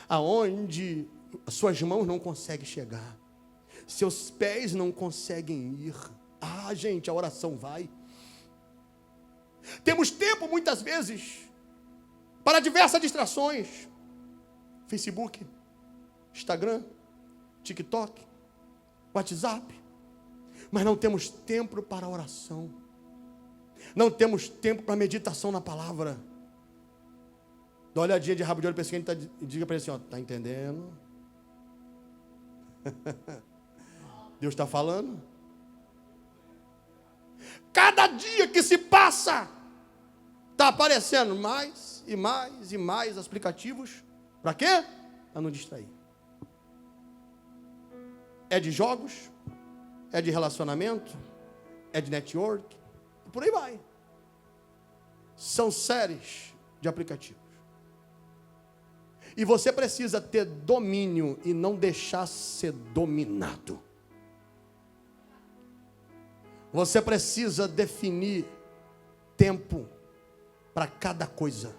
aonde suas mãos não conseguem chegar, seus pés não conseguem ir. Ah, gente, a oração vai. Temos tempo muitas vezes para diversas distrações: Facebook, Instagram, TikTok, WhatsApp. Mas não temos tempo para oração. Não temos tempo para meditação na palavra. Dá uma olhadinha de rabo de olho para esse que e diga para ele assim: ó, tá entendendo? Deus está falando. Cada dia que se passa, está aparecendo mais e mais e mais aplicativos. Para quê? Para não distrair. É de jogos, é de relacionamento, é de network, e por aí vai. São séries de aplicativos. E você precisa ter domínio e não deixar ser dominado. Você precisa definir tempo para cada coisa.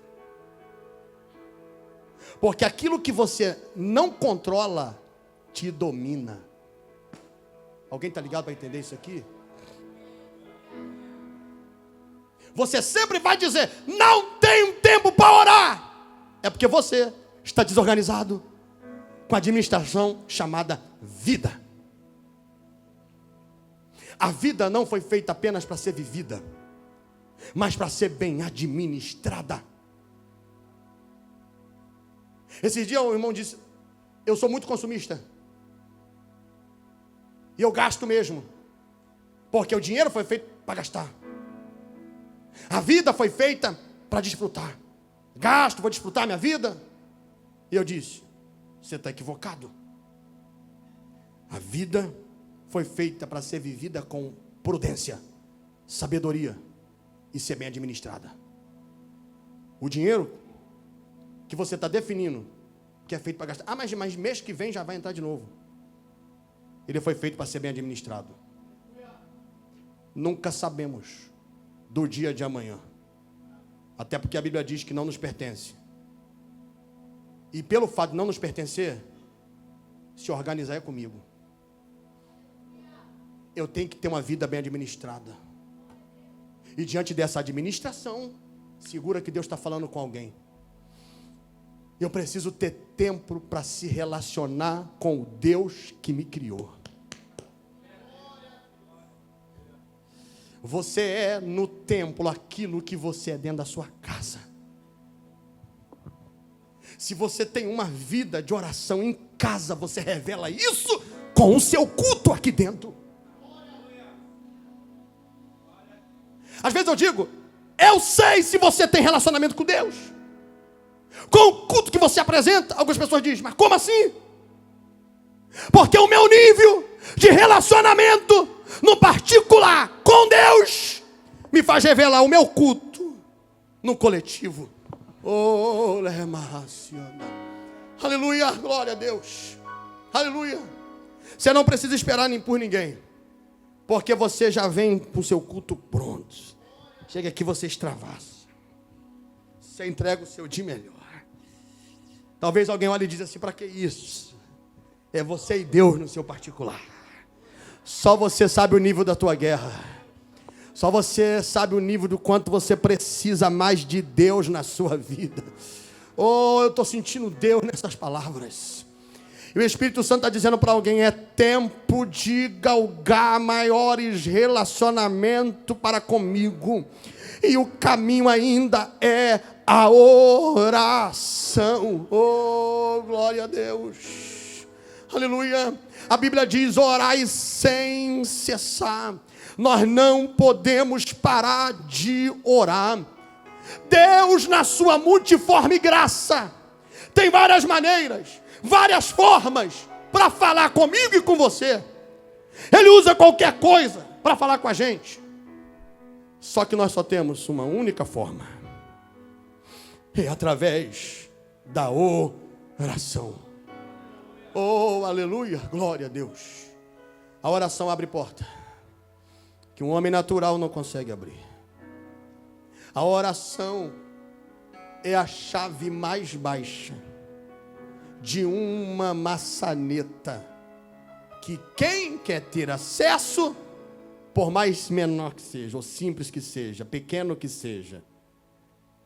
Porque aquilo que você não controla te domina. Alguém está ligado para entender isso aqui? Você sempre vai dizer: não tenho tempo para orar. É porque você está desorganizado com a administração chamada vida. A vida não foi feita apenas para ser vivida, mas para ser bem administrada. Esse dia o irmão disse: eu sou muito consumista. E eu gasto mesmo. Porque o dinheiro foi feito para gastar. A vida foi feita para desfrutar. Gasto, vou desfrutar minha vida. E eu disse: você está equivocado. A vida foi feita para ser vivida com prudência, sabedoria e ser bem administrada. O dinheiro que você está definindo que é feito para gastar. Ah, mas mês que vem já vai entrar de novo. Ele foi feito para ser bem administrado. Nunca sabemos do dia de amanhã. Até porque a Bíblia diz que não nos pertence. E pelo fato de não nos pertencer, se organizar é comigo. Eu tenho que ter uma vida bem administrada. E diante dessa administração, segura que Deus está falando com alguém. Eu preciso ter tempo para se relacionar com o Deus que me criou. Você é no templo aquilo que você é dentro da sua casa. Se você tem uma vida de oração em casa, você revela isso com o seu culto aqui dentro. Às vezes eu digo: eu sei se você tem relacionamento com Deus. Com o culto que você apresenta. Algumas pessoas dizem: mas como assim? Porque o meu nível de relacionamento no particular com Deus me faz revelar o meu culto no coletivo. Oh, aleluia, glória a Deus. Aleluia. Você não precisa esperar nem por ninguém, porque você já vem com o seu culto pronto. Chega aqui, você extravasa. Você entrega o seu de melhor. Talvez alguém olhe e diz assim: para que isso? É você e Deus no seu particular. Só você sabe o nível da tua guerra. Só você sabe o nível do quanto você precisa mais de Deus na sua vida. Oh, eu estou sentindo Deus nessas palavras. E o Espírito Santo está dizendo para alguém: é tempo de galgar maiores relacionamentos para comigo. E o caminho ainda é a oração. Oh, glória a Deus. Aleluia. A Bíblia diz: orai sem cessar. Nós não podemos parar de orar. Deus, na sua multiforme graça, tem várias maneiras, várias formas para falar comigo e com você. Ele usa qualquer coisa para falar com a gente. Só que nós só temos uma única forma. É através da oração. Oh, aleluia, glória a Deus. A oração abre porta que um homem natural não consegue abrir. A oração é a chave mais baixa de uma maçaneta que quem quer ter acesso, por mais menor que seja, ou simples que seja, pequeno que seja,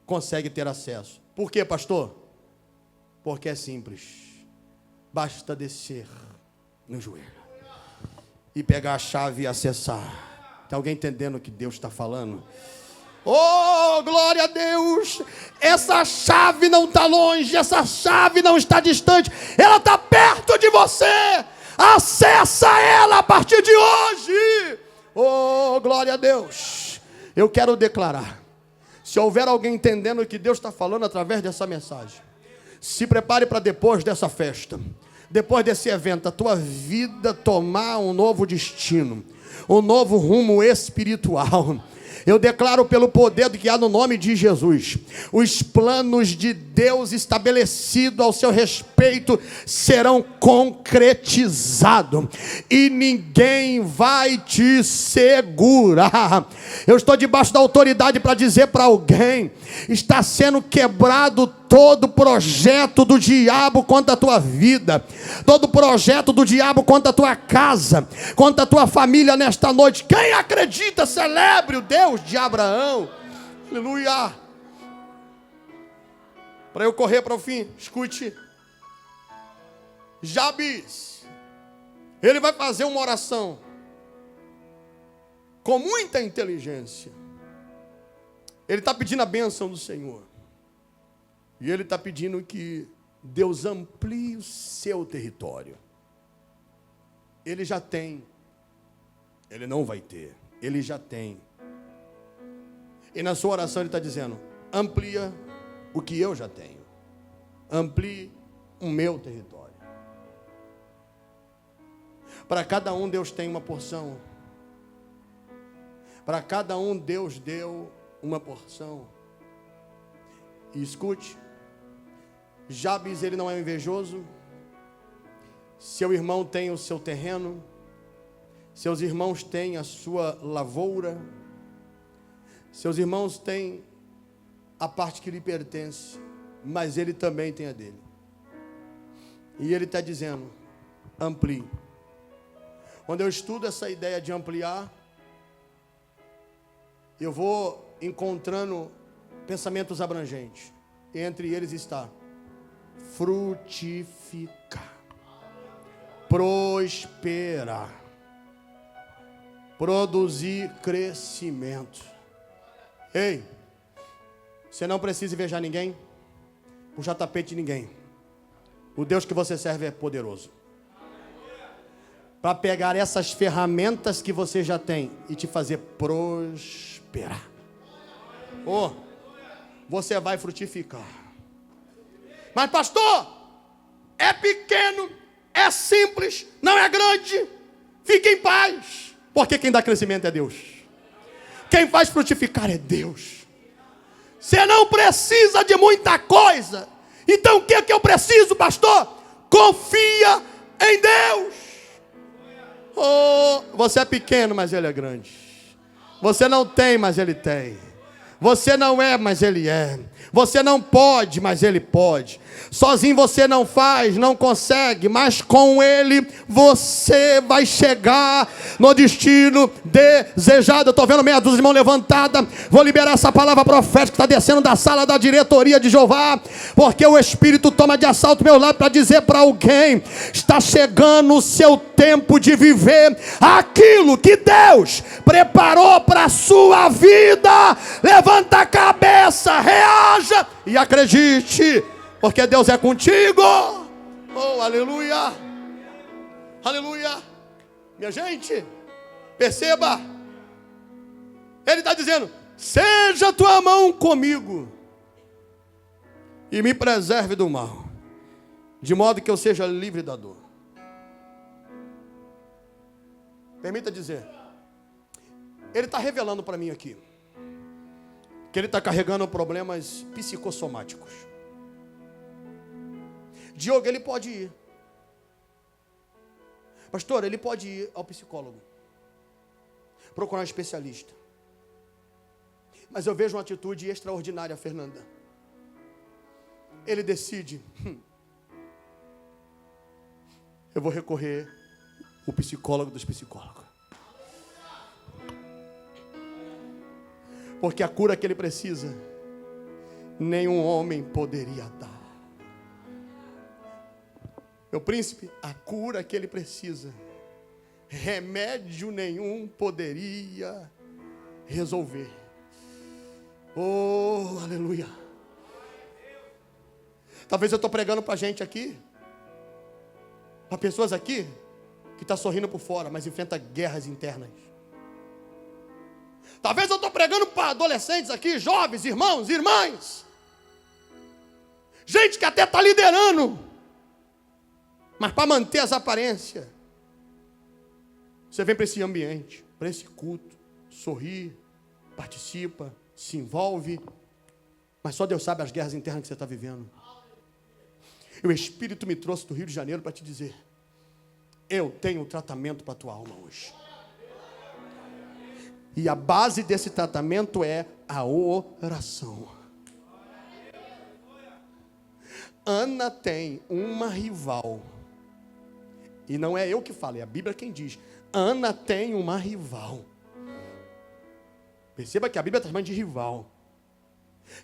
consegue ter acesso. Por quê, pastor? Porque é simples. Basta descer no joelho e pegar a chave e acessar. Tem alguém entendendo o que Deus está falando? Oh, glória a Deus! Essa chave não está longe, essa chave não está distante, ela está perto de você. Acessa ela a partir de hoje. Oh, glória a Deus! Eu quero declarar, se houver alguém entendendo o que Deus está falando através dessa mensagem, se prepare para depois dessa festa, depois desse evento, a tua vida tomar um novo destino, um novo rumo espiritual. Eu declaro pelo poder que há no nome de Jesus, os planos de Deus estabelecidos ao seu respeito serão concretizados e ninguém vai te segurar. Eu estou debaixo da autoridade para dizer para alguém: está sendo quebrado todo projeto do diabo contra a tua vida, todo projeto do diabo contra a tua casa, contra a tua família nesta noite. Quem acredita, celebre o Deus de Abraão. Aleluia. Para eu correr para o fim, escute. Jabes, ele vai fazer uma oração com muita inteligência. Ele está pedindo a bênção do Senhor. E ele está pedindo que Deus amplie o seu território. Ele já tem. Ele não vai ter. Ele já tem. E na sua oração ele está dizendo: amplia o que eu já tenho. Amplie o meu território. Para cada um Deus tem uma porção. Para cada um Deus deu uma porção. E escute, Jabes, ele não é invejoso. Seu irmão tem o seu terreno, seus irmãos têm a sua lavoura, seus irmãos têm a parte que lhe pertence, mas ele também tem a dele. E ele está dizendo: amplie. Quando eu estudo essa ideia de ampliar, eu vou encontrando pensamentos abrangentes. Entre eles está frutificar, prosperar, produzir crescimento. Ei, você não precisa invejar ninguém, puxar tapete de ninguém. O Deus que você serve é poderoso para pegar essas ferramentas que você já tem e te fazer prosperar. Oh, você vai frutificar. Mas pastor, é pequeno, é simples, não é grande. Fique em paz, porque quem dá crescimento é Deus. Quem faz frutificar é Deus. Você não precisa de muita coisa. Então o que é que eu preciso, pastor? Confia em Deus. Oh, você é pequeno, mas Ele é grande. Você não tem, mas Ele tem. Você não é, mas Ele é. Você não pode, mas Ele pode. Sozinho você não faz, não consegue, mas com Ele você vai chegar no destino desejado. Eu estou vendo meia dúzia de mão levantada. Vou liberar essa palavra profética que está descendo da sala da diretoria de Jeová, porque o Espírito toma de assalto meu lado para dizer para alguém: está chegando o seu tempo de viver aquilo que Deus preparou para a sua vida. Levanta a cabeça, reaja e acredite, porque Deus é contigo. Oh, aleluia, aleluia. Minha gente, perceba, Ele está dizendo: seja tua mão comigo e me preserve do mal, de modo que eu seja livre da dor. Permita dizer, Ele está revelando para mim aqui que ele está carregando problemas psicossomáticos. Diogo, ele pode ir. Pastor, ele pode ir ao psicólogo, procurar um especialista. Mas eu vejo uma atitude extraordinária, Fernanda. Ele decide: eu vou recorrer ao psicólogo dos psicólogos. Porque a cura que ele precisa, nenhum homem poderia dar. Meu príncipe, a cura que ele precisa, remédio nenhum poderia resolver. Oh, aleluia. Talvez eu estou pregando para gente aqui, para pessoas aqui que estão sorrindo por fora, mas enfrenta guerras internas. Talvez eu estou pregando para adolescentes aqui, jovens, irmãos, irmãs. Gente que até está liderando, mas para manter as aparências. Você vem para esse ambiente, para esse culto, sorri, participa, se envolve, mas só Deus sabe as guerras internas que você está vivendo. E o Espírito me trouxe do Rio de Janeiro para te dizer: eu tenho um tratamento para a tua alma hoje. E a base desse tratamento é a oração. Ana tem uma rival. E não é eu que falo, é a Bíblia quem diz. Ana tem uma rival. Perceba que a Bíblia está chamando de rival.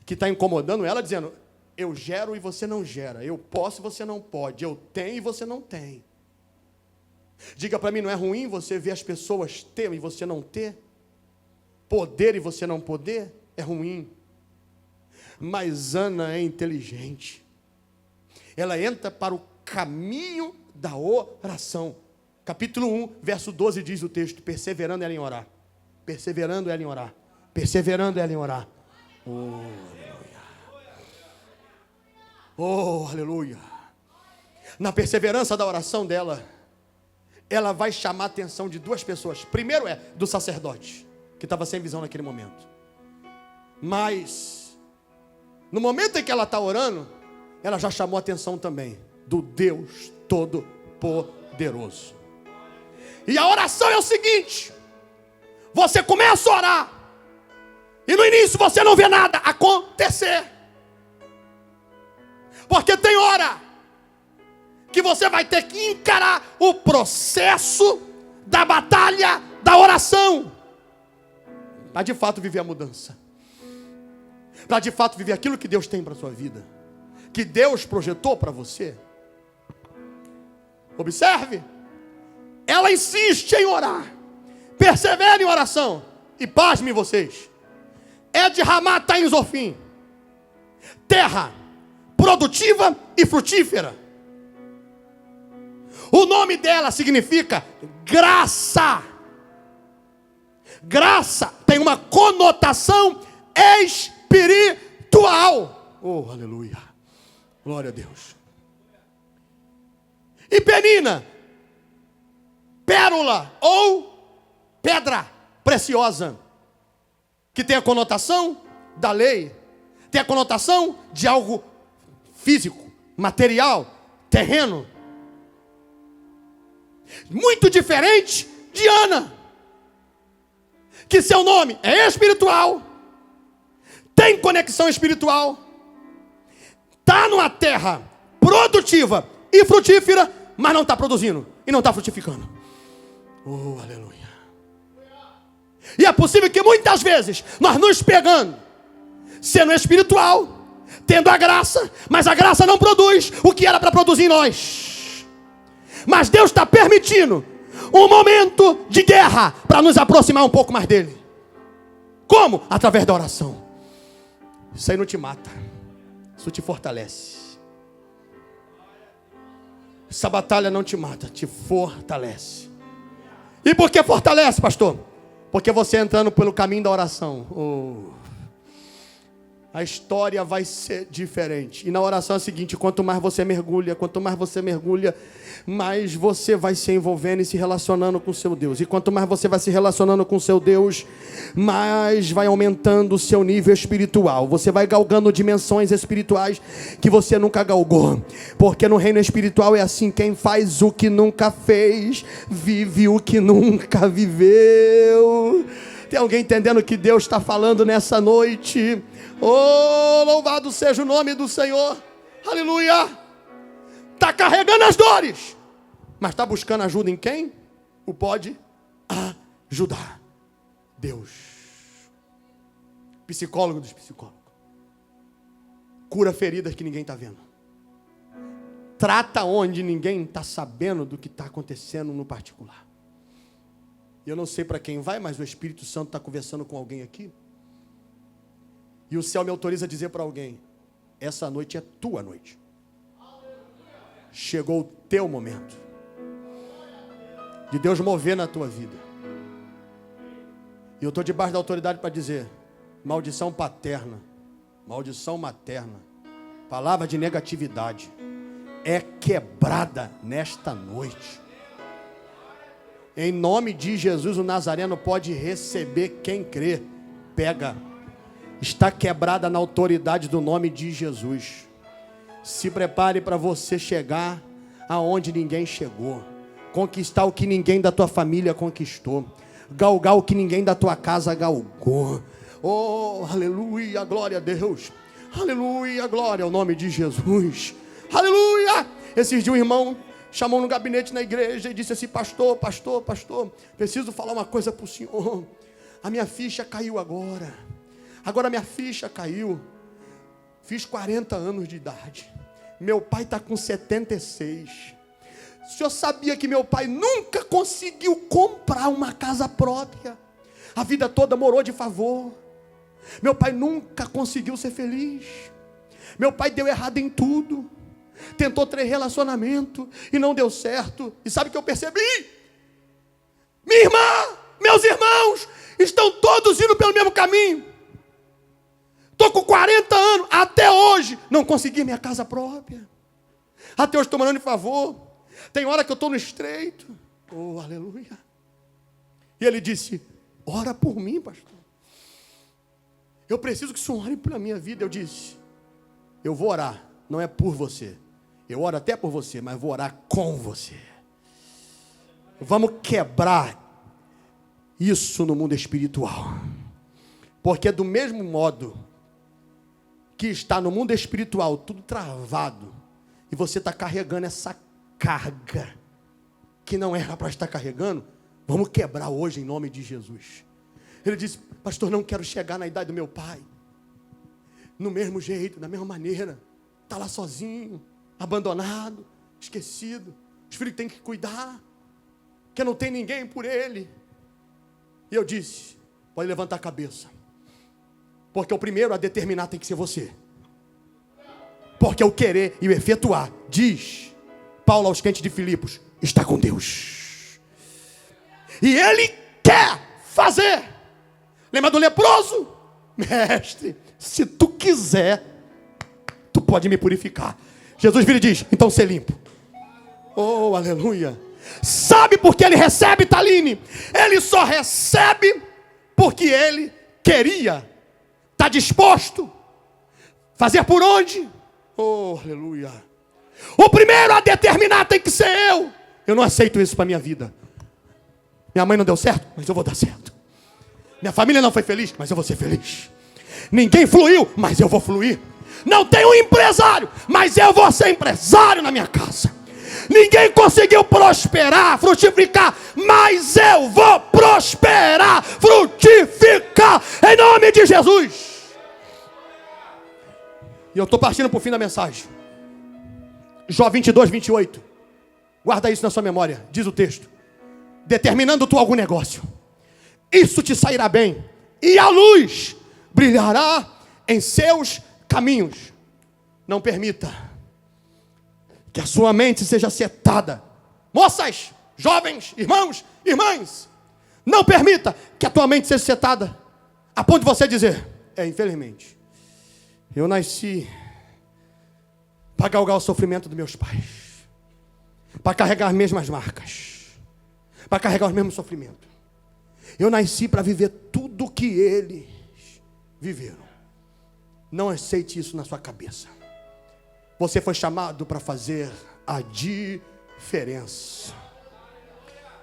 Que está incomodando ela, dizendo: eu gero e você não gera. Eu posso e você não pode. Eu tenho e você não tem. Diga para mim, não é ruim você ver as pessoas ter e você não ter? Poder e você não poder? É ruim. Mas Ana é inteligente. Ela entra para o caminho da oração. Capítulo 1, verso 12 diz o texto: perseverando ela em orar. Perseverando ela em orar. Perseverando ela em orar. Oh, aleluia. Oh, aleluia. Na perseverança da oração dela, ela vai chamar a atenção de duas pessoas. Primeiro é do sacerdote, que estava sem visão naquele momento. Mas, no momento em que ela está orando, ela já chamou a atenção também do Deus Todo-Poderoso. E a oração é o seguinte: você começa a orar, e no início você não vê nada acontecer. Porque tem hora que você vai ter que encarar o processo da batalha da oração, para de fato viver a mudança, para de fato viver aquilo que Deus tem para a sua vida, que Deus projetou para você. Observe, ela insiste em orar, persevera em oração, e pasmem vocês, é de Ramá em Zofim, terra produtiva e frutífera. O nome dela significa graça. Graça tem uma conotação espiritual. Oh, aleluia. Glória a Deus. E Penina, pérola ou pedra preciosa, que tem a conotação da lei, tem a conotação de algo físico, material, terreno. Muito diferente de Ana, que seu nome é espiritual, tem conexão espiritual, está numa terra produtiva e frutífera, mas não está produzindo e não está frutificando. Oh, aleluia. E é possível que muitas vezes nós nos pegando, sendo espiritual, tendo a graça, mas a graça não produz o que era para produzir em nós. Mas Deus está permitindo um momento de guerra para nos aproximar um pouco mais dele. Como? Através da oração. Isso aí não te mata, isso te fortalece. Essa batalha não te mata, te fortalece. E por que fortalece, pastor? Porque você entrando pelo caminho da oração, a história vai ser diferente. E na oração é o seguinte: quanto mais você mergulha, mais você vai se envolvendo e se relacionando com o seu Deus. E quanto mais você vai se relacionando com o seu Deus, mais vai aumentando o seu nível espiritual. Você vai galgando dimensões espirituais que você nunca galgou. Porque no reino espiritual é assim: quem faz o que nunca fez, vive o que nunca viveu. Tem alguém entendendo o que Deus está falando nessa noite? Oh, louvado seja o nome do Senhor. Aleluia. Está carregando as dores, mas está buscando ajuda em quem o pode ajudar? Deus. Psicólogo dos psicólogos. Cura feridas que ninguém está vendo. Trata onde ninguém está sabendo do que está acontecendo no particular. Eu não sei para quem vai, mas o Espírito Santo está conversando com alguém aqui. E o céu me autoriza a dizer para alguém: essa noite é tua noite. Chegou o teu momento de Deus mover na tua vida. E eu estou debaixo da autoridade para dizer: maldição paterna, maldição materna, palavra de negatividade é quebrada nesta noite. Em nome de Jesus, o Nazareno pode receber quem crê. Pega. Está quebrada na autoridade do nome de Jesus. Se prepare para você chegar aonde ninguém chegou. Conquistar o que ninguém da tua família conquistou. Galgar o que ninguém da tua casa galgou. Oh, aleluia, glória a Deus. Aleluia, glória ao nome de Jesus. Aleluia. Esses dias um irmão chamou no gabinete na igreja e disse assim: pastor, preciso falar uma coisa para o senhor. A minha ficha caiu agora. Agora minha ficha caiu. Fiz 40 anos de idade. Meu pai está com 76. O senhor sabia que meu pai nunca conseguiu comprar uma casa própria? A vida toda morou de favor. Meu pai nunca conseguiu ser feliz. Meu pai deu errado em tudo. Tentou ter relacionamento e não deu certo. E sabe o que eu percebi? Minha irmã, meus irmãos estão todos indo pelo mesmo caminho. Estou com 40 anos, até hoje não consegui minha casa própria. Até hoje estou mandando de favor. Tem hora que eu estou no estreito. Oh, aleluia. E ele disse: ora por mim, pastor. Eu preciso que o senhor ore pela minha vida. Eu disse: eu vou orar, não é por você. Eu oro até por você, mas vou orar com você. Vamos quebrar isso no mundo espiritual. Porque do mesmo modo que está no mundo espiritual tudo travado, e você está carregando essa carga que não era para estar carregando, vamos quebrar hoje em nome de Jesus. Ele disse: pastor, não quero chegar na idade do meu pai, no mesmo jeito, da mesma maneira. Está lá sozinho, abandonado, esquecido. Os filhos têm que cuidar, que não tem ninguém por ele. E eu disse: pode levantar a cabeça, porque o primeiro a determinar tem que ser você. Porque o querer e o efetuar, diz Paulo aos crentes de Filipos, está com Deus. E ele quer fazer. Lembra do leproso? Mestre, se tu quiser, tu pode me purificar. Jesus vira e diz: então ser limpo. Oh, aleluia. Sabe por que ele recebe, Taline? Ele só recebe porque ele queria. Está disposto? Fazer por onde? Oh, aleluia. O primeiro a determinar tem que ser eu. Eu não aceito isso para minha vida. Minha mãe não deu certo, mas eu vou dar certo. Minha família não foi feliz, mas eu vou ser feliz. Ninguém fluiu, mas eu vou fluir. Não tem um empresário, mas eu vou ser empresário na minha casa. Ninguém conseguiu prosperar, frutificar, mas eu vou prosperar, frutificar, em nome de Jesus. E eu estou partindo para o fim da mensagem. Jó 22, 28. Guarda isso na sua memória, diz o texto. Determinando tu algum negócio, isso te sairá bem, e a luz brilhará em seus caminhos. Não permita que a sua mente seja setada. Moças, jovens, irmãos, irmãs, não permita que a tua mente seja setada a ponto de você dizer: infelizmente, eu nasci para galgar o sofrimento dos meus pais, para carregar as mesmas marcas, para carregar os mesmos sofrimentos. Eu nasci para viver tudo que eles viveram. Não aceite isso na sua cabeça. Você foi chamado para fazer a diferença.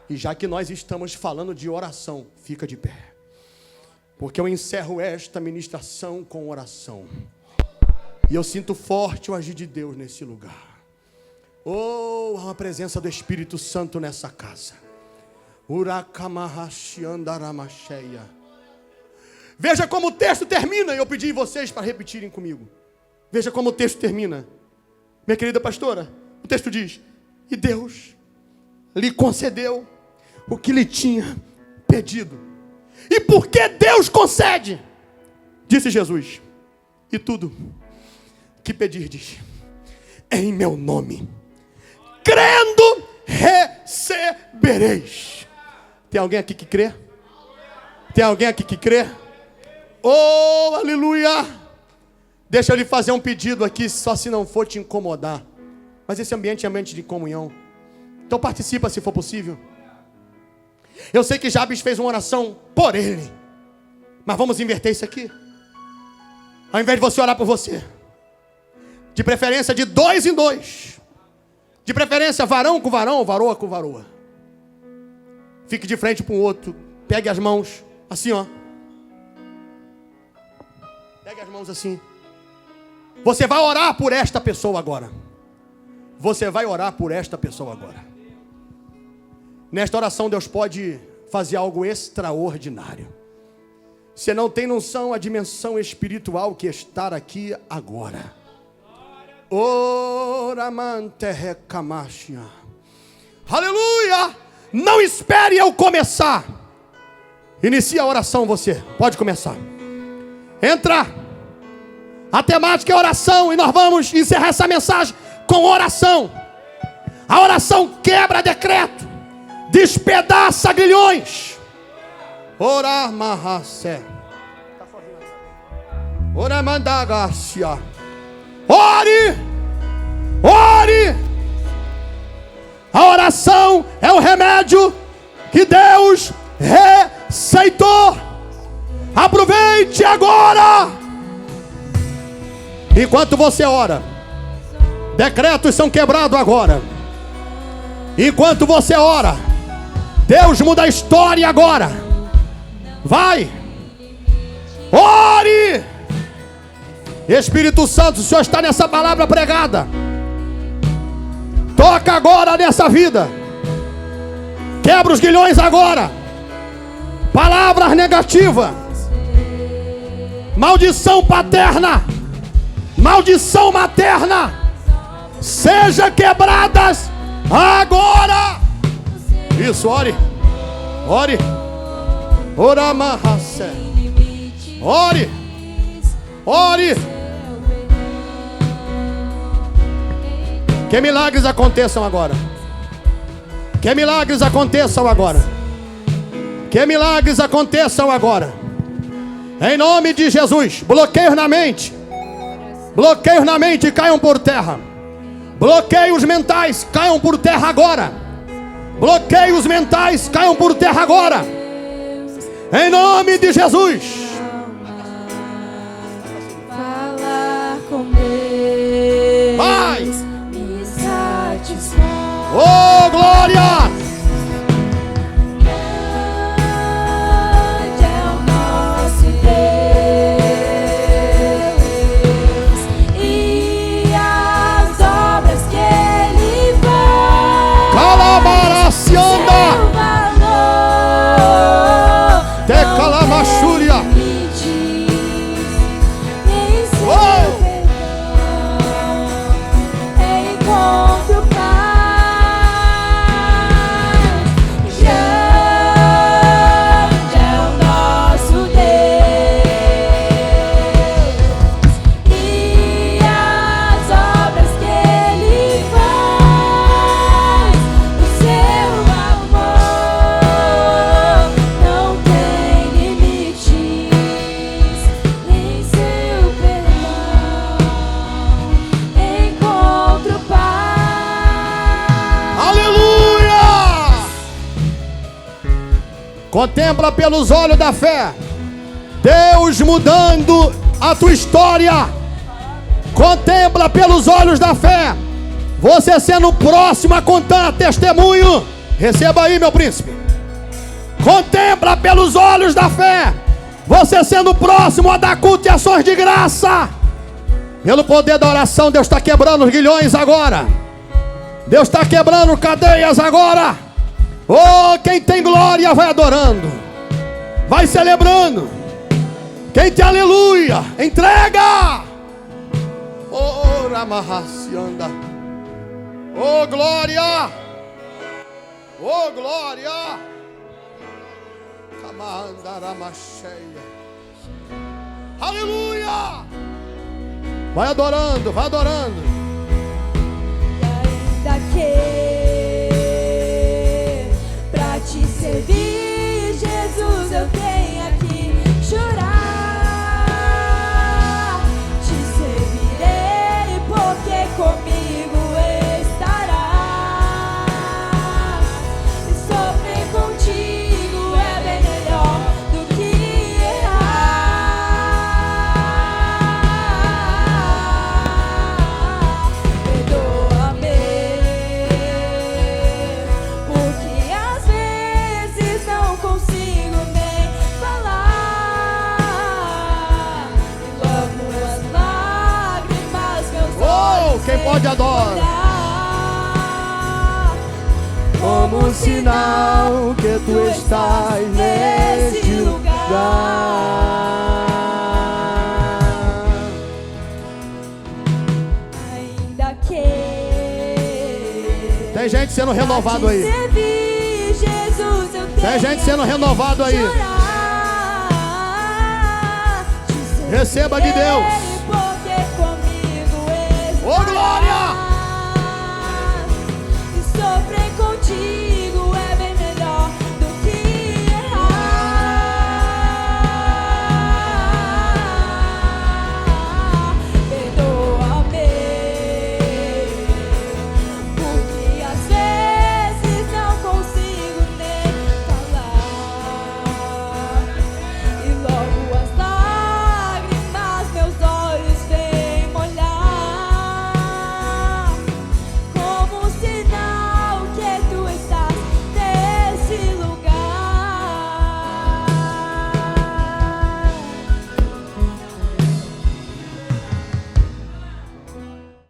E já que nós estamos falando de oração, fica de pé, porque eu encerro esta ministração com oração. E eu sinto forte o agir de Deus nesse lugar. Oh, há uma presença do Espírito Santo nessa casa. Veja como o texto termina. E eu pedi vocês para repetirem comigo. Veja como o texto termina. Minha querida pastora, o texto diz: e Deus lhe concedeu o que lhe tinha pedido. E por que Deus concede? Disse Jesus: e tudo que pedirdes em meu nome, crendo, recebereis. Tem alguém aqui que crê? Tem alguém aqui que crê? Oh, aleluia! Deixa eu lhe fazer um pedido aqui, só se não for te incomodar. Mas esse ambiente é ambiente de comunhão. Então participa se for possível. Eu sei que Jabes fez uma oração por ele, mas vamos inverter isso aqui. Ao invés de você orar por você, de preferência de 2 em 2, de preferência varão com varão, varoa com varoa. Fique de frente para o outro, pegue as mãos, assim ó. Pegue as mãos assim. Você vai orar por esta pessoa agora. Você vai orar por esta pessoa agora. Nesta oração Deus pode fazer algo extraordinário. Você não tem noção a dimensão espiritual que está aqui agora. Aleluia! Não espere eu começar. Inicia a oração você. Pode começar. Entra. A temática é oração e nós vamos encerrar essa mensagem com oração. A oração quebra decreto, despedaça grilhões. Orar marracé. Ora mandagacia. Ore! Ore! A oração é o remédio que Deus receitou. Aproveite agora. Enquanto você ora, decretos são quebrados agora. Enquanto você ora, Deus muda a história agora. Vai! Ore! Espírito Santo, o Senhor está nessa palavra pregada. Toca agora nessa vida. Quebra os grilhões agora. Palavras negativas. Maldição paterna. Maldição materna. Seja quebradas agora. Isso, ore. Ore. Ora marracé. Ore. Ore. Que milagres aconteçam agora. Que milagres aconteçam agora. Que milagres aconteçam agora. Em nome de Jesus. Bloqueios na mente. Bloqueios na mente caiam por terra. Bloqueios mentais caiam por terra agora. Bloqueios mentais caiam por terra agora. Em nome de Jesus. Falar com Deus. Vai. Me satisfaz. Oh, glória! Grande é o nosso Deus. Contempla pelos olhos da fé. Deus mudando a tua história. Contempla pelos olhos da fé. Você sendo o próximo a contar testemunho. Receba aí, meu príncipe. Contempla pelos olhos da fé. Você sendo o próximo a dar culto e ações de graça. Pelo poder da oração, Deus está quebrando os grilhões agora. Deus está quebrando cadeias agora. Oh, quem tem glória vai adorando, vai celebrando. Quem tem aleluia, entrega. Oh, Ramahacianda. Oh, glória. Oh, glória. Camandaramacheia. Aleluia. Vai adorando, vai adorando. E ainda que pra te servir, Jesus, eu tenha que chorar. Te servirei porque comigo estará. E sofrer contigo é bem melhor do que errar. Perdoa-me, porque às vezes não consigo nem falar. E logo as lágrimas meus olhos Quem pode adorar? olhar. Como um sinal que tu estás neste lugar. Ainda que Tem gente sendo renovado pra te aí. servir, Jesus, eu Tem gente sendo renovado aí. chorar. Te Receba de Deus. servirei porque comigo Ô, glória!